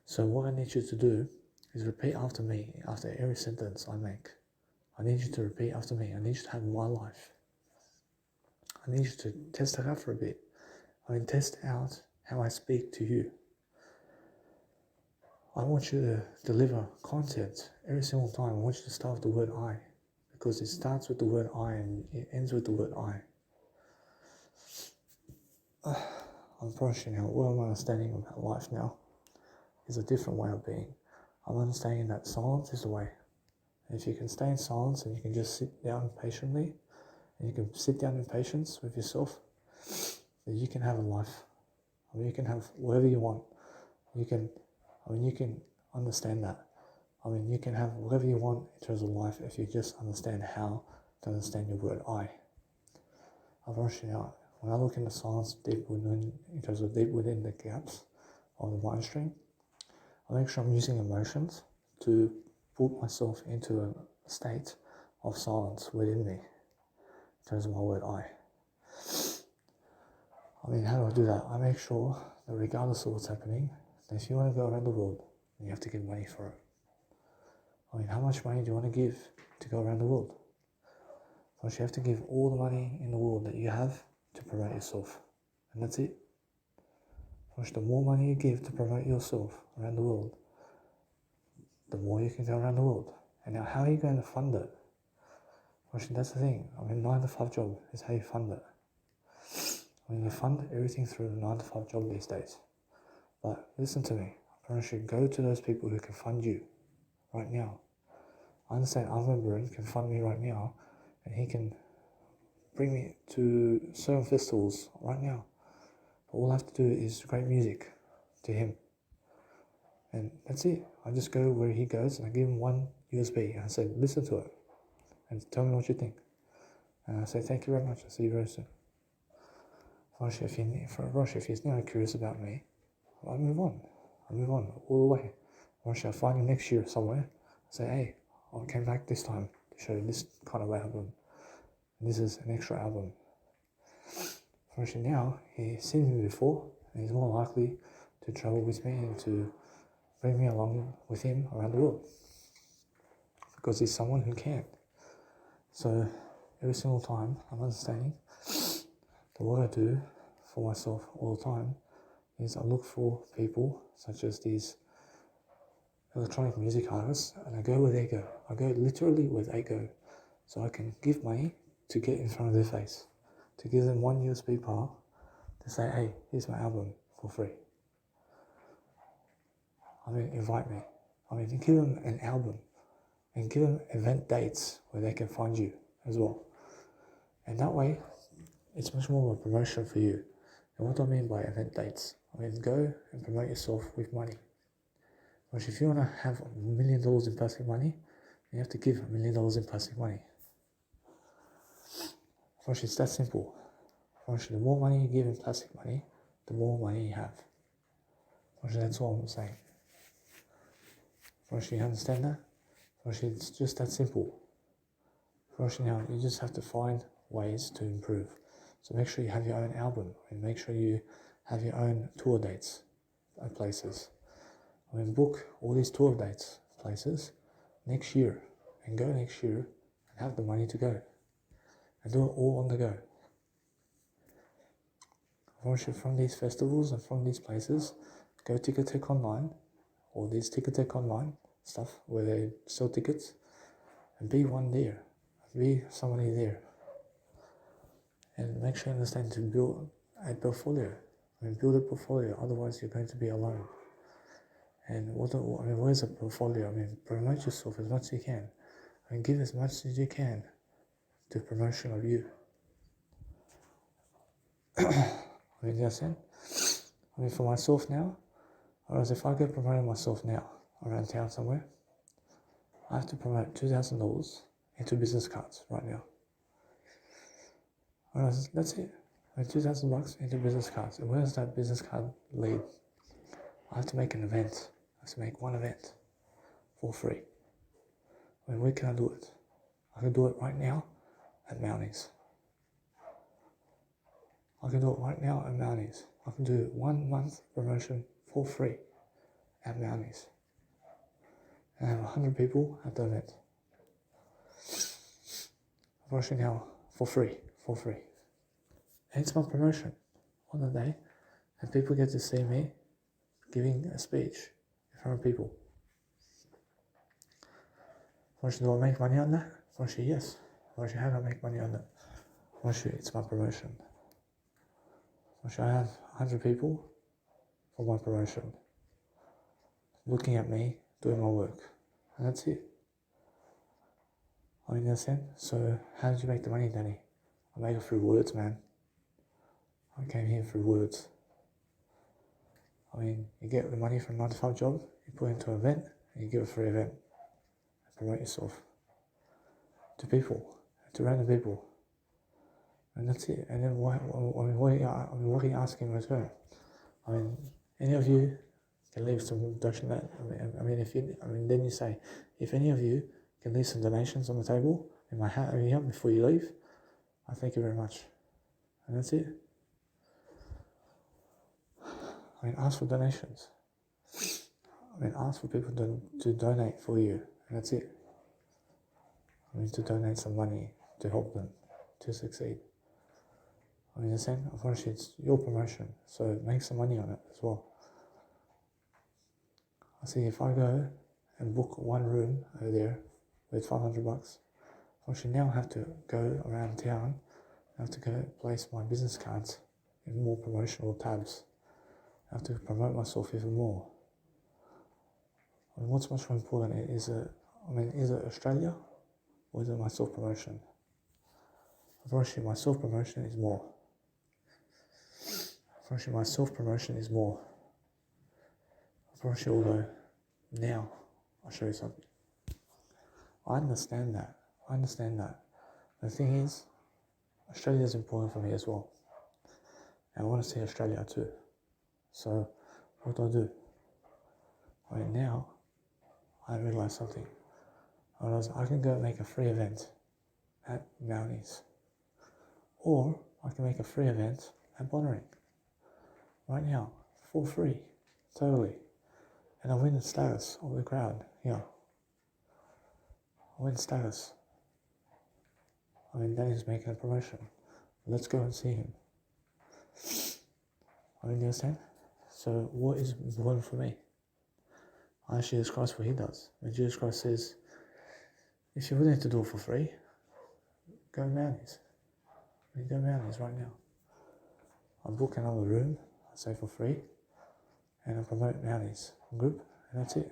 So what I need you to do is repeat after me, after every sentence I make. I need you to repeat after me. I need you to have my life. I need you to test it out for a bit. I mean, test out how I speak to you. I want you to deliver content every single time. I want you to start with the word I, because it starts with the word I and it ends with the word I. I'm promising you, what I'm understanding about life now is a different way of being. I'm understanding that silence is the way. And if you can stay in silence and you can just sit down patiently, and you can sit down in patience with yourself, then you can have a life. I mean, you can have whatever you want. You can, I mean, you can understand that. I mean, you can have whatever you want in terms of life if you just understand how to understand your word I. I promise you now, when I look into silence deep within, in terms of deep within the gaps of the mind stream, I make sure I'm using emotions to put myself into a state of silence within me in terms of my word I. I mean, how do I do that? I make sure that regardless of what's happening, that if you want to go around the world, you have to give money for it. I mean, how much money do you want to give to go around the world? First, you have to give all the money in the world that you have to promote yourself. And that's it. First, the more money you give to promote yourself around the world, the more you can go around the world. And now, how are you going to fund it? First, that's the thing. I mean, 9 to 5 job is how you fund it. I mean, you fund everything through a 9 to 5 job these days. But listen to me. I promise you, go to those people who can fund you right now. I understand Armin Brun can fund me right now, and he can bring me to certain festivals right now. But all I have to do is create music to him. And that's it. I just go where he goes and I give him one USB and I say, listen to it and tell me what you think. And I say, thank you very much. I'll see you very soon. If he's now curious about me, I move on. I move on all the way. Or I find him next year somewhere. I say, hey, I came back this time to show you this kind of album. And this is an extra album. Fortunately now, he's seen me before, and he's more likely to travel with me and to bring me along with him around the world. Because he's someone who can. So every single time I'm understanding that what I do for myself all the time is I look for people such as these electronic music artists, and I go where they go. I go literally where they go. So I can give money to get in front of their face, to give them one USB file to say, hey, here's my album for free. I mean, invite me. I mean, give them an album and give them event dates where they can find you as well. And that way, it's much more of a promotion for you. And what do I mean by event dates? I mean, go and promote yourself with money. Because if you want to have $1 million in plastic money, you have to give $1 million in plastic money. First, it's that simple. First, the more money you give in plastic money, the more money you have. First, that's all I'm saying. First, you understand that? First, it's just that simple. First, now, you just have to find ways to improve. So make sure you have your own album, and make sure you have your own tour dates at places. I mean, book all these tour dates places next year, and go next year and have the money to go. And do it all on the go. From these festivals and from these places, go Ticketek Online, or these Ticketek Online stuff where they sell tickets, and be one there. Be somebody there. And make sure you understand to build a portfolio. I mean, build a portfolio, otherwise you're going to be alone. And what is a portfolio? I mean, promote yourself as much as you can. I mean, give as much as you can to promotion of you. I mean, that's it. I mean, for myself now, or as if I go promoting myself now around town somewhere, I have to promote $2,000 into business cards right now. Whereas that's it. I mean, $2,000 into business cards. And where does that business card lead? I have to make an event. I have to make one event for free. I mean, where can I do it? I can do it right now at Mounties. I can do it right now at Mounties. I can do 1 month promotion for free at Mounties. And I have 100 people at the event. Promotion now for free. And it's my promotion on the day, and people get to see me giving a speech in front of people. First, do I make money on that? First, yes. First, how do I make money on that? First, it's my promotion. First, I have 100 people for my promotion, looking at me, doing my work, and that's it. I mean, that's it. So, how did you make the money, Danny? I made it through words, man. I came here through words. I mean, you get the money from a 9 to 5 job, put into an event and you give a free event and promote yourself to people, to random people. And that's it. And then what are you asking in return? I mean, any of you can leave some donation. Then you say, if any of you can leave some donations on the table in my hat here before you leave, I thank you very much. And that's it. I mean, ask for donations. I mean, ask for people to donate for you, and that's it. I mean, to donate some money to help them to succeed. I mean, unfortunately, it's your promotion, so make some money on it as well. I see if I go and book one room over there with $500, unfortunately now I have to go around town. I have to go place my business cards in more promotional tabs. I have to promote myself even more. I mean, what's much more important is it Australia or is it my self-promotion? Unfortunately, my self-promotion is more. Unfortunately, although now I'll show you something. I understand that. The thing is, Australia is important for me as well. And I want to see Australia too. So, what do? I mean, now I realize something. I can go make a free event at Mounties. Or I can make a free event at Bonnering. Right now, for free. Totally. And I win the status of the crowd. Yeah. I win status. I mean, Danny's making a promotion. Let's go and see him. I mean, you understand? So what is important for me? I ask Jesus Christ what he does. When Jesus Christ says, if you're willing to do it for free, go Mounties. I mean, go Mounties right now. I'll book another room, I say for free, and I'll promote Mounties group, and that's it.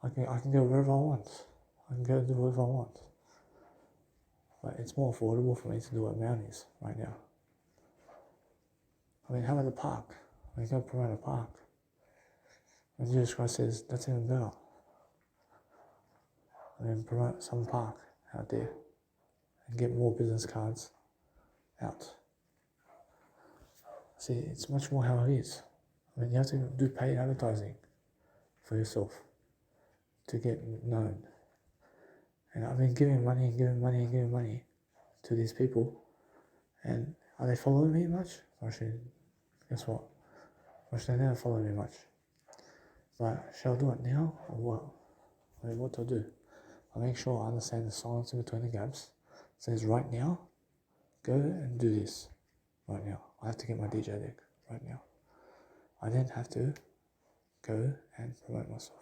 I can go wherever I want. I can go do whatever I want. But it's more affordable for me to do it at Mounties right now. I mean, how about the park? I can go promote a park. And Jesus Christ says, that's even better. I mean, promote some park out there and get more business cards out. See, it's much more how it is. I mean, you have to do paid advertising for yourself to get known. And I've been giving money to these people. And are they following me much? Actually, guess what? Actually, they never follow me much. But shall I do it now or what? I mean, what do I do? I make sure I understand the silence in between the gaps. It says right now, go and do this. Right now. I have to get my DJ deck right now. I then have to go and promote myself.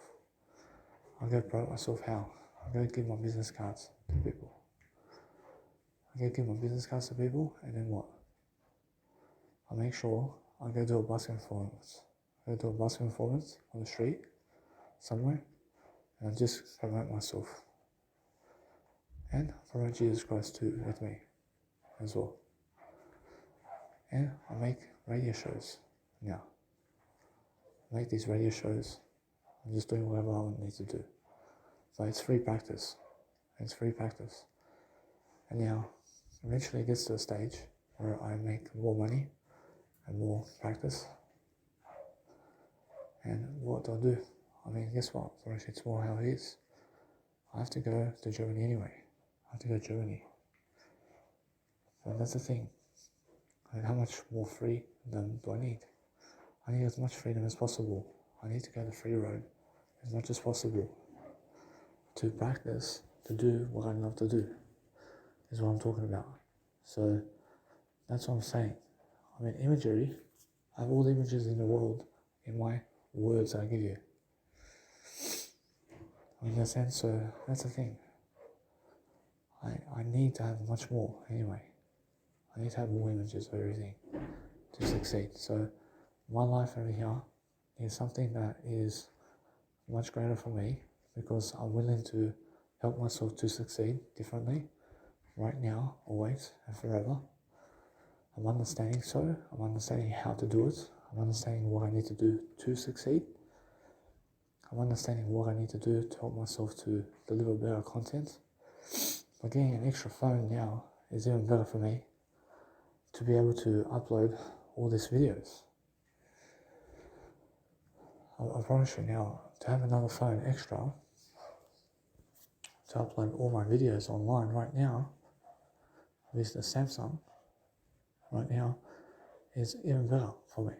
I'll go promote myself how? I'll go give my business cards to people. I go give my business cards to people, and then what? I'll make sure I go do a busking performance. I go do a busking performance on the street, somewhere, and I'll just promote myself. And promote Jesus Christ too with me as well. And I make radio shows now. I make these radio shows. I'm just doing whatever I need to do. So it's free practice. And now, eventually it gets to a stage where I make more money and more practice. And what do I do? I mean, guess what? It's more how it is. I have to go to Germany anyway. So that's the thing. I mean, how much more freedom do I need? I need as much freedom as possible. I need to go the free road as much as possible to practice, to do what I love to do, is what I'm talking about. So that's what I'm saying. I mean, imagery, I have all the images in the world in my words I give you. I mean, in a sense, so that's the thing. I need to have much more anyway. I need to have more images of everything to succeed. So my life over here is something that is much greater for me because I'm willing to help myself to succeed differently right now, always, and forever. I'm understanding how to do it. I'm understanding what I need to do to succeed. I'm understanding what I need to do to help myself to deliver better content. But getting an extra phone now is even better for me to be able to upload all these videos. I promise you now, to have another phone extra to upload all my videos online right now with the Samsung right now is even better for me.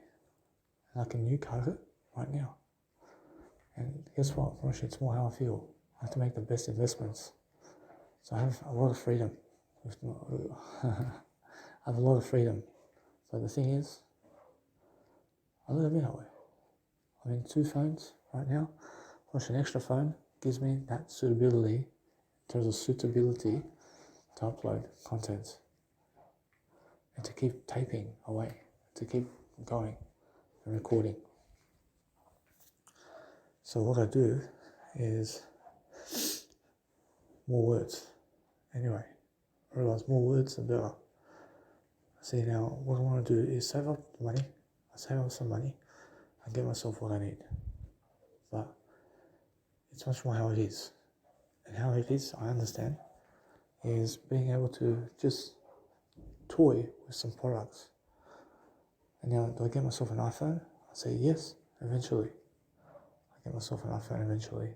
And I can new code it right now. And guess what? I promise you, it's more how I feel. I have to make the best investments. So I have a lot of freedom. I have a lot of freedom. So the thing is, I let it be that way. I mean, 2 phones right now, plus an extra phone gives me that suitability, in terms of suitability, to upload content and to keep taping away, to keep going and recording. So what I do is more words. Anyway, I realise more words are better. See, now what I want to do is save up money. I save up some money and get myself what I need. But it's much more how it is. And how it is, I understand, is being able to just toy with some products. And now, do I get myself an iPhone? I say yes, eventually. I get myself an iPhone eventually.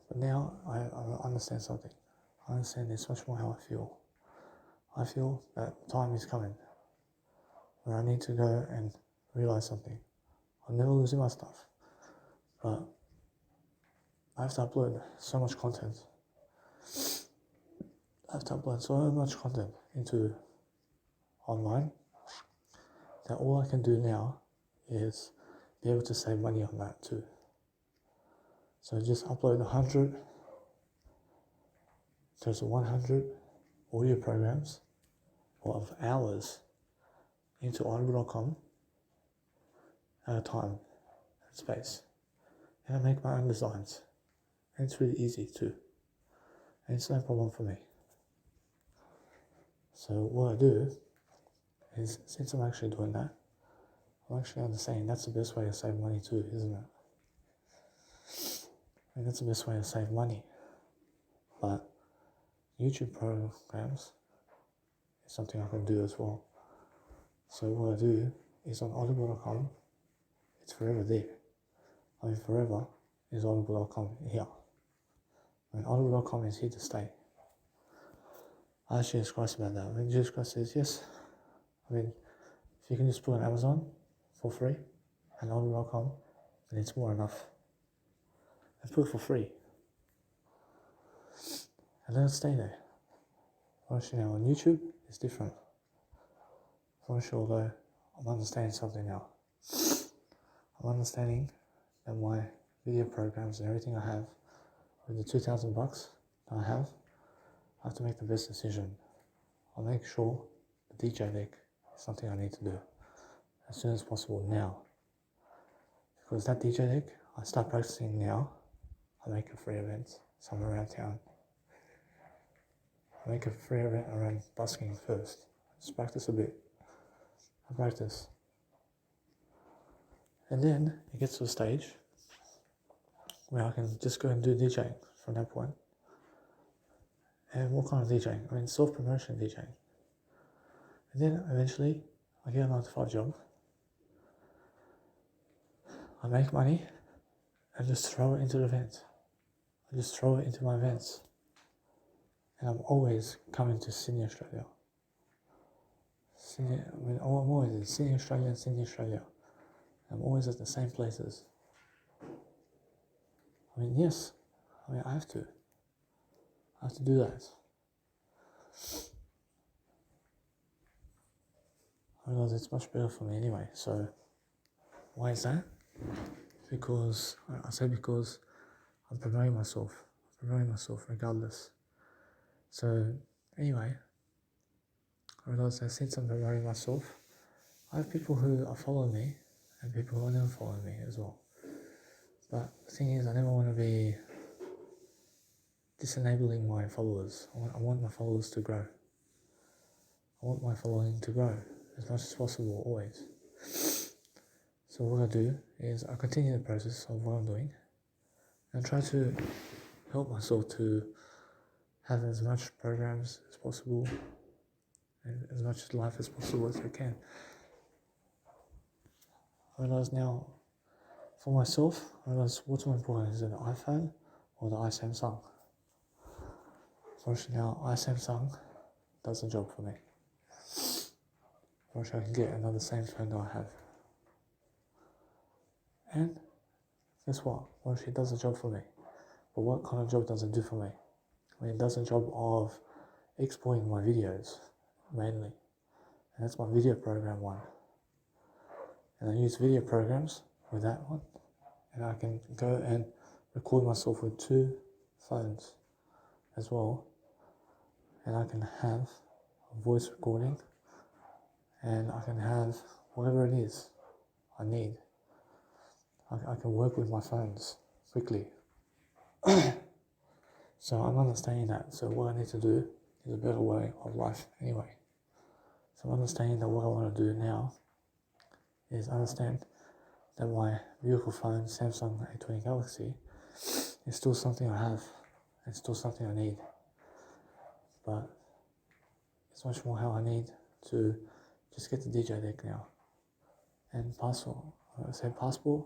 But now I understand something. I understand it's much more how I feel. I feel that time is coming where I need to go and realize something. I'm never losing my stuff, but I have to upload so much content. I have to upload so much content into online that all I can do now is be able to save money on that too. So just upload 100, there's 100 audio programs or of hours into audible.com at a time and space. And I make my own designs. And it's really easy too. And it's no problem for me. So what I do is, since I'm actually doing that, I'm actually understanding that's the best way to save money too, isn't it? I mean, that's the best way to save money. But YouTube programs is something I can do as well. So what I do is on audible.com, it's forever there. I mean, forever is audible.com here. I mean, audible.com is here to stay. I asked Jesus Christ about that. I mean, Jesus Christ says, yes. I mean, if you can just put on Amazon for free and audible.com, then it's more enough. And put it for free. And let it stay there. Honestly, now on YouTube, it's different. Honestly, although I'm understanding something now. I'm understanding that my video programs and everything I have, with the $2,000 that I have to make the best decision. I'll make sure the DJ deck is something I need to do as soon as possible now. Because that DJ deck, I start practicing now. I make a free event somewhere around town. I make a free event around busking first. Just practice a bit. I practice. And then it gets to a stage where I can just go and do DJing from that point. And what kind of DJing? I mean, self-promotion DJing. And then eventually I get a 9-to-5 job. I make money and just throw it into the event. I just throw it into my events. And I'm always coming to Sydney, Australia. I'm always in Sydney, Australia and Sydney, Australia. I'm always at the same places. I mean, yes. I mean, I have to. I have to do that. I realize it's much better for me anyway. So, why is that? Because, I say because I'm promoting myself. I'm promoting myself regardless. So, anyway, I realize that since I'm promoting myself, I have people who are following me and people who are never following me as well. But the thing is, I never want to be disenabling my followers. I want my followers to grow. I want my following to grow as much as possible, always. So what I do is I continue the process of what I'm doing, and try to help myself to have as much programs as possible and as much life as possible as I can. I realize now, for myself, I realize what's more important, is it the iPhone or the iSamsung? Unfortunately now, iSamsung does the job for me. Unfortunately I can get another same phone that I have. And guess what? Unfortunately it does the job for me. But what kind of job does it do for me? I mean, it does a job of exporting my videos, mainly. And that's my video program one. And I use video programs with that one. And I can go and record myself with 2 phones as well. And I can have a voice recording. And I can have whatever it is I need. I can work with my phones quickly. So I'm understanding that. So what I need to do is a better way of life anyway. So I'm understanding that what I want to do now is understand that my beautiful phone, Samsung A20 Galaxy, is still something I have. It's still something I need. But it's much more how I need to just get the DJ deck now. And passport. I say passport.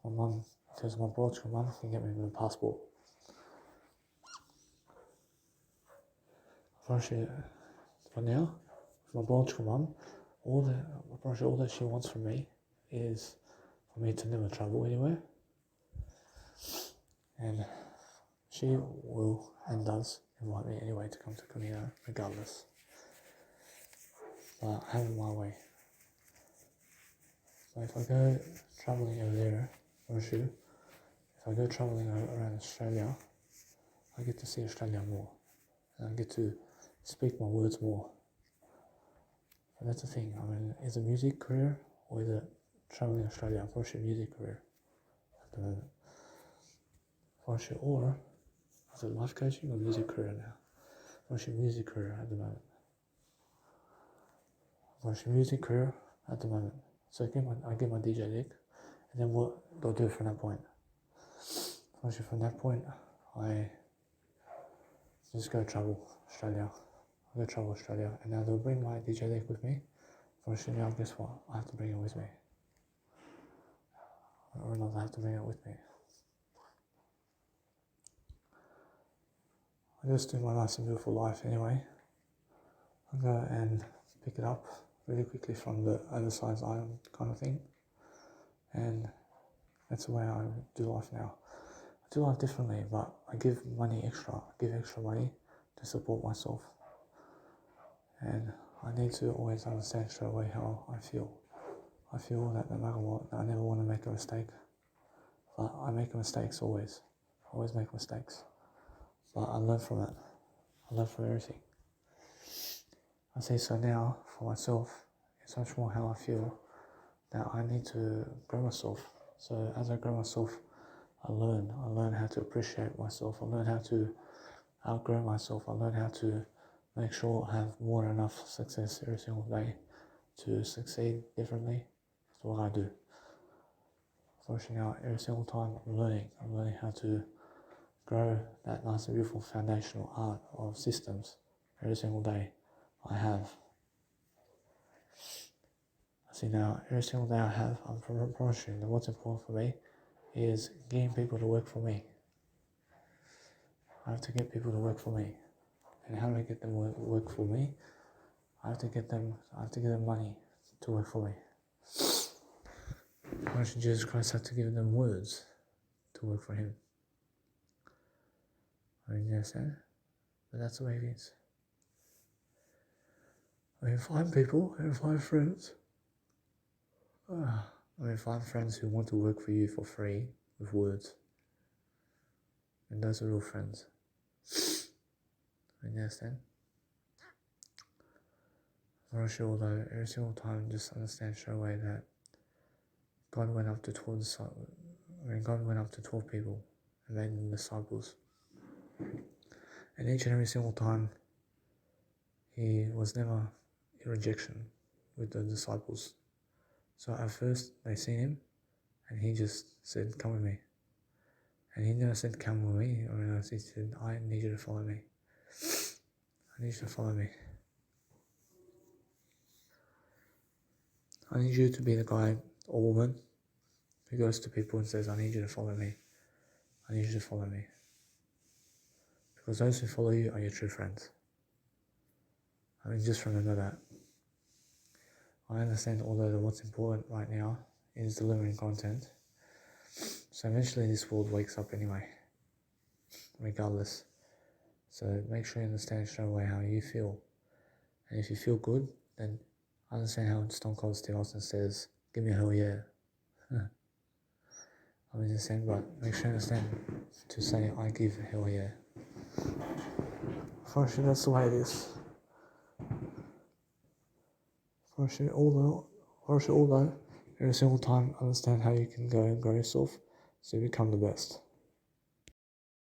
My mum, because my biological mum can get me a passport. Unfortunately, for now, with my biological mum, all that she wants from me is for me to never travel anywhere. And she will and does invite me anyway to come to Camino regardless. But I have it my way. So if I go travelling over there, if I go travelling around Australia, I get to see Australia more. And I get to speak my words more. And that's the thing. I mean, is it music career or is it travelling Australia? Unfortunately, music career at the moment. Unfortunately, or is it life coaching or music career now? Unfortunately, music career at the moment. Unfortunately, music career at the moment. So I get my DJ deck, and then what do I do from that point? Unfortunately, from that point, I just go travel Australia. I go travel Australia, and now they'll bring my DJ deck with me. Unfortunately, now guess what? I have to bring it with me. Or not, I have to bring it with me. I just do my nice and beautiful life anyway. I go and pick it up really quickly from the oversized item kind of thing. And that's the way I do life now. I do life differently, but I give money extra. I give extra money to support myself. And I need to always understand straight away how I feel. I feel that no matter what, that I never want to make a mistake. But I make mistakes always. I always make mistakes. But I learn from it. I learn from everything. I say so now for myself. It's much more how I feel that I need to grow myself. So as I grow myself, I learn how to appreciate myself. I learn how to outgrow myself. I learn how to make sure I have more than enough success every single day to succeed differently. That's what I do. Fortunately now, every single time I'm learning how to grow that nice and beautiful foundational art of systems every single day I have. I see now, every single day I have, I'm promising that what's important for me is getting people to work for me. I have to get people to work for me. And how do I get them to work for me? I have to get them money to work for me. Unfortunately, Jesus Christ had to give them words to work for him. I mean, you understand? But that's the way it is. I mean, find people and find friends. Find friends who want to work for you for free with words. And those are real friends. You understand? For sure, though, every single time, just understand straight away that God went up to 12 people and made them disciples. And each and every single time, he was never in rejection with the disciples. So at first, they seen him, and he just said, "Come with me." And he never said come with me or anything else. He said, I need you to follow me. I need you to follow me. I need you to be the guy or woman who goes to people and says, I need you to follow me. I need you to follow me. Because those who follow you are your true friends. I mean, just remember that. I understand, although that what's important right now is delivering content. So eventually this world wakes up anyway, regardless. So make sure you understand straight away how you feel. And if you feel good, then understand how Stone Cold Steve Austin says, give me a hell yeah. I mean, understand, but make sure you understand to say, I give a hell yeah. Unfortunately, that's the way it is. Unfortunately, although every single time understand how you can go and grow yourself so you become the best.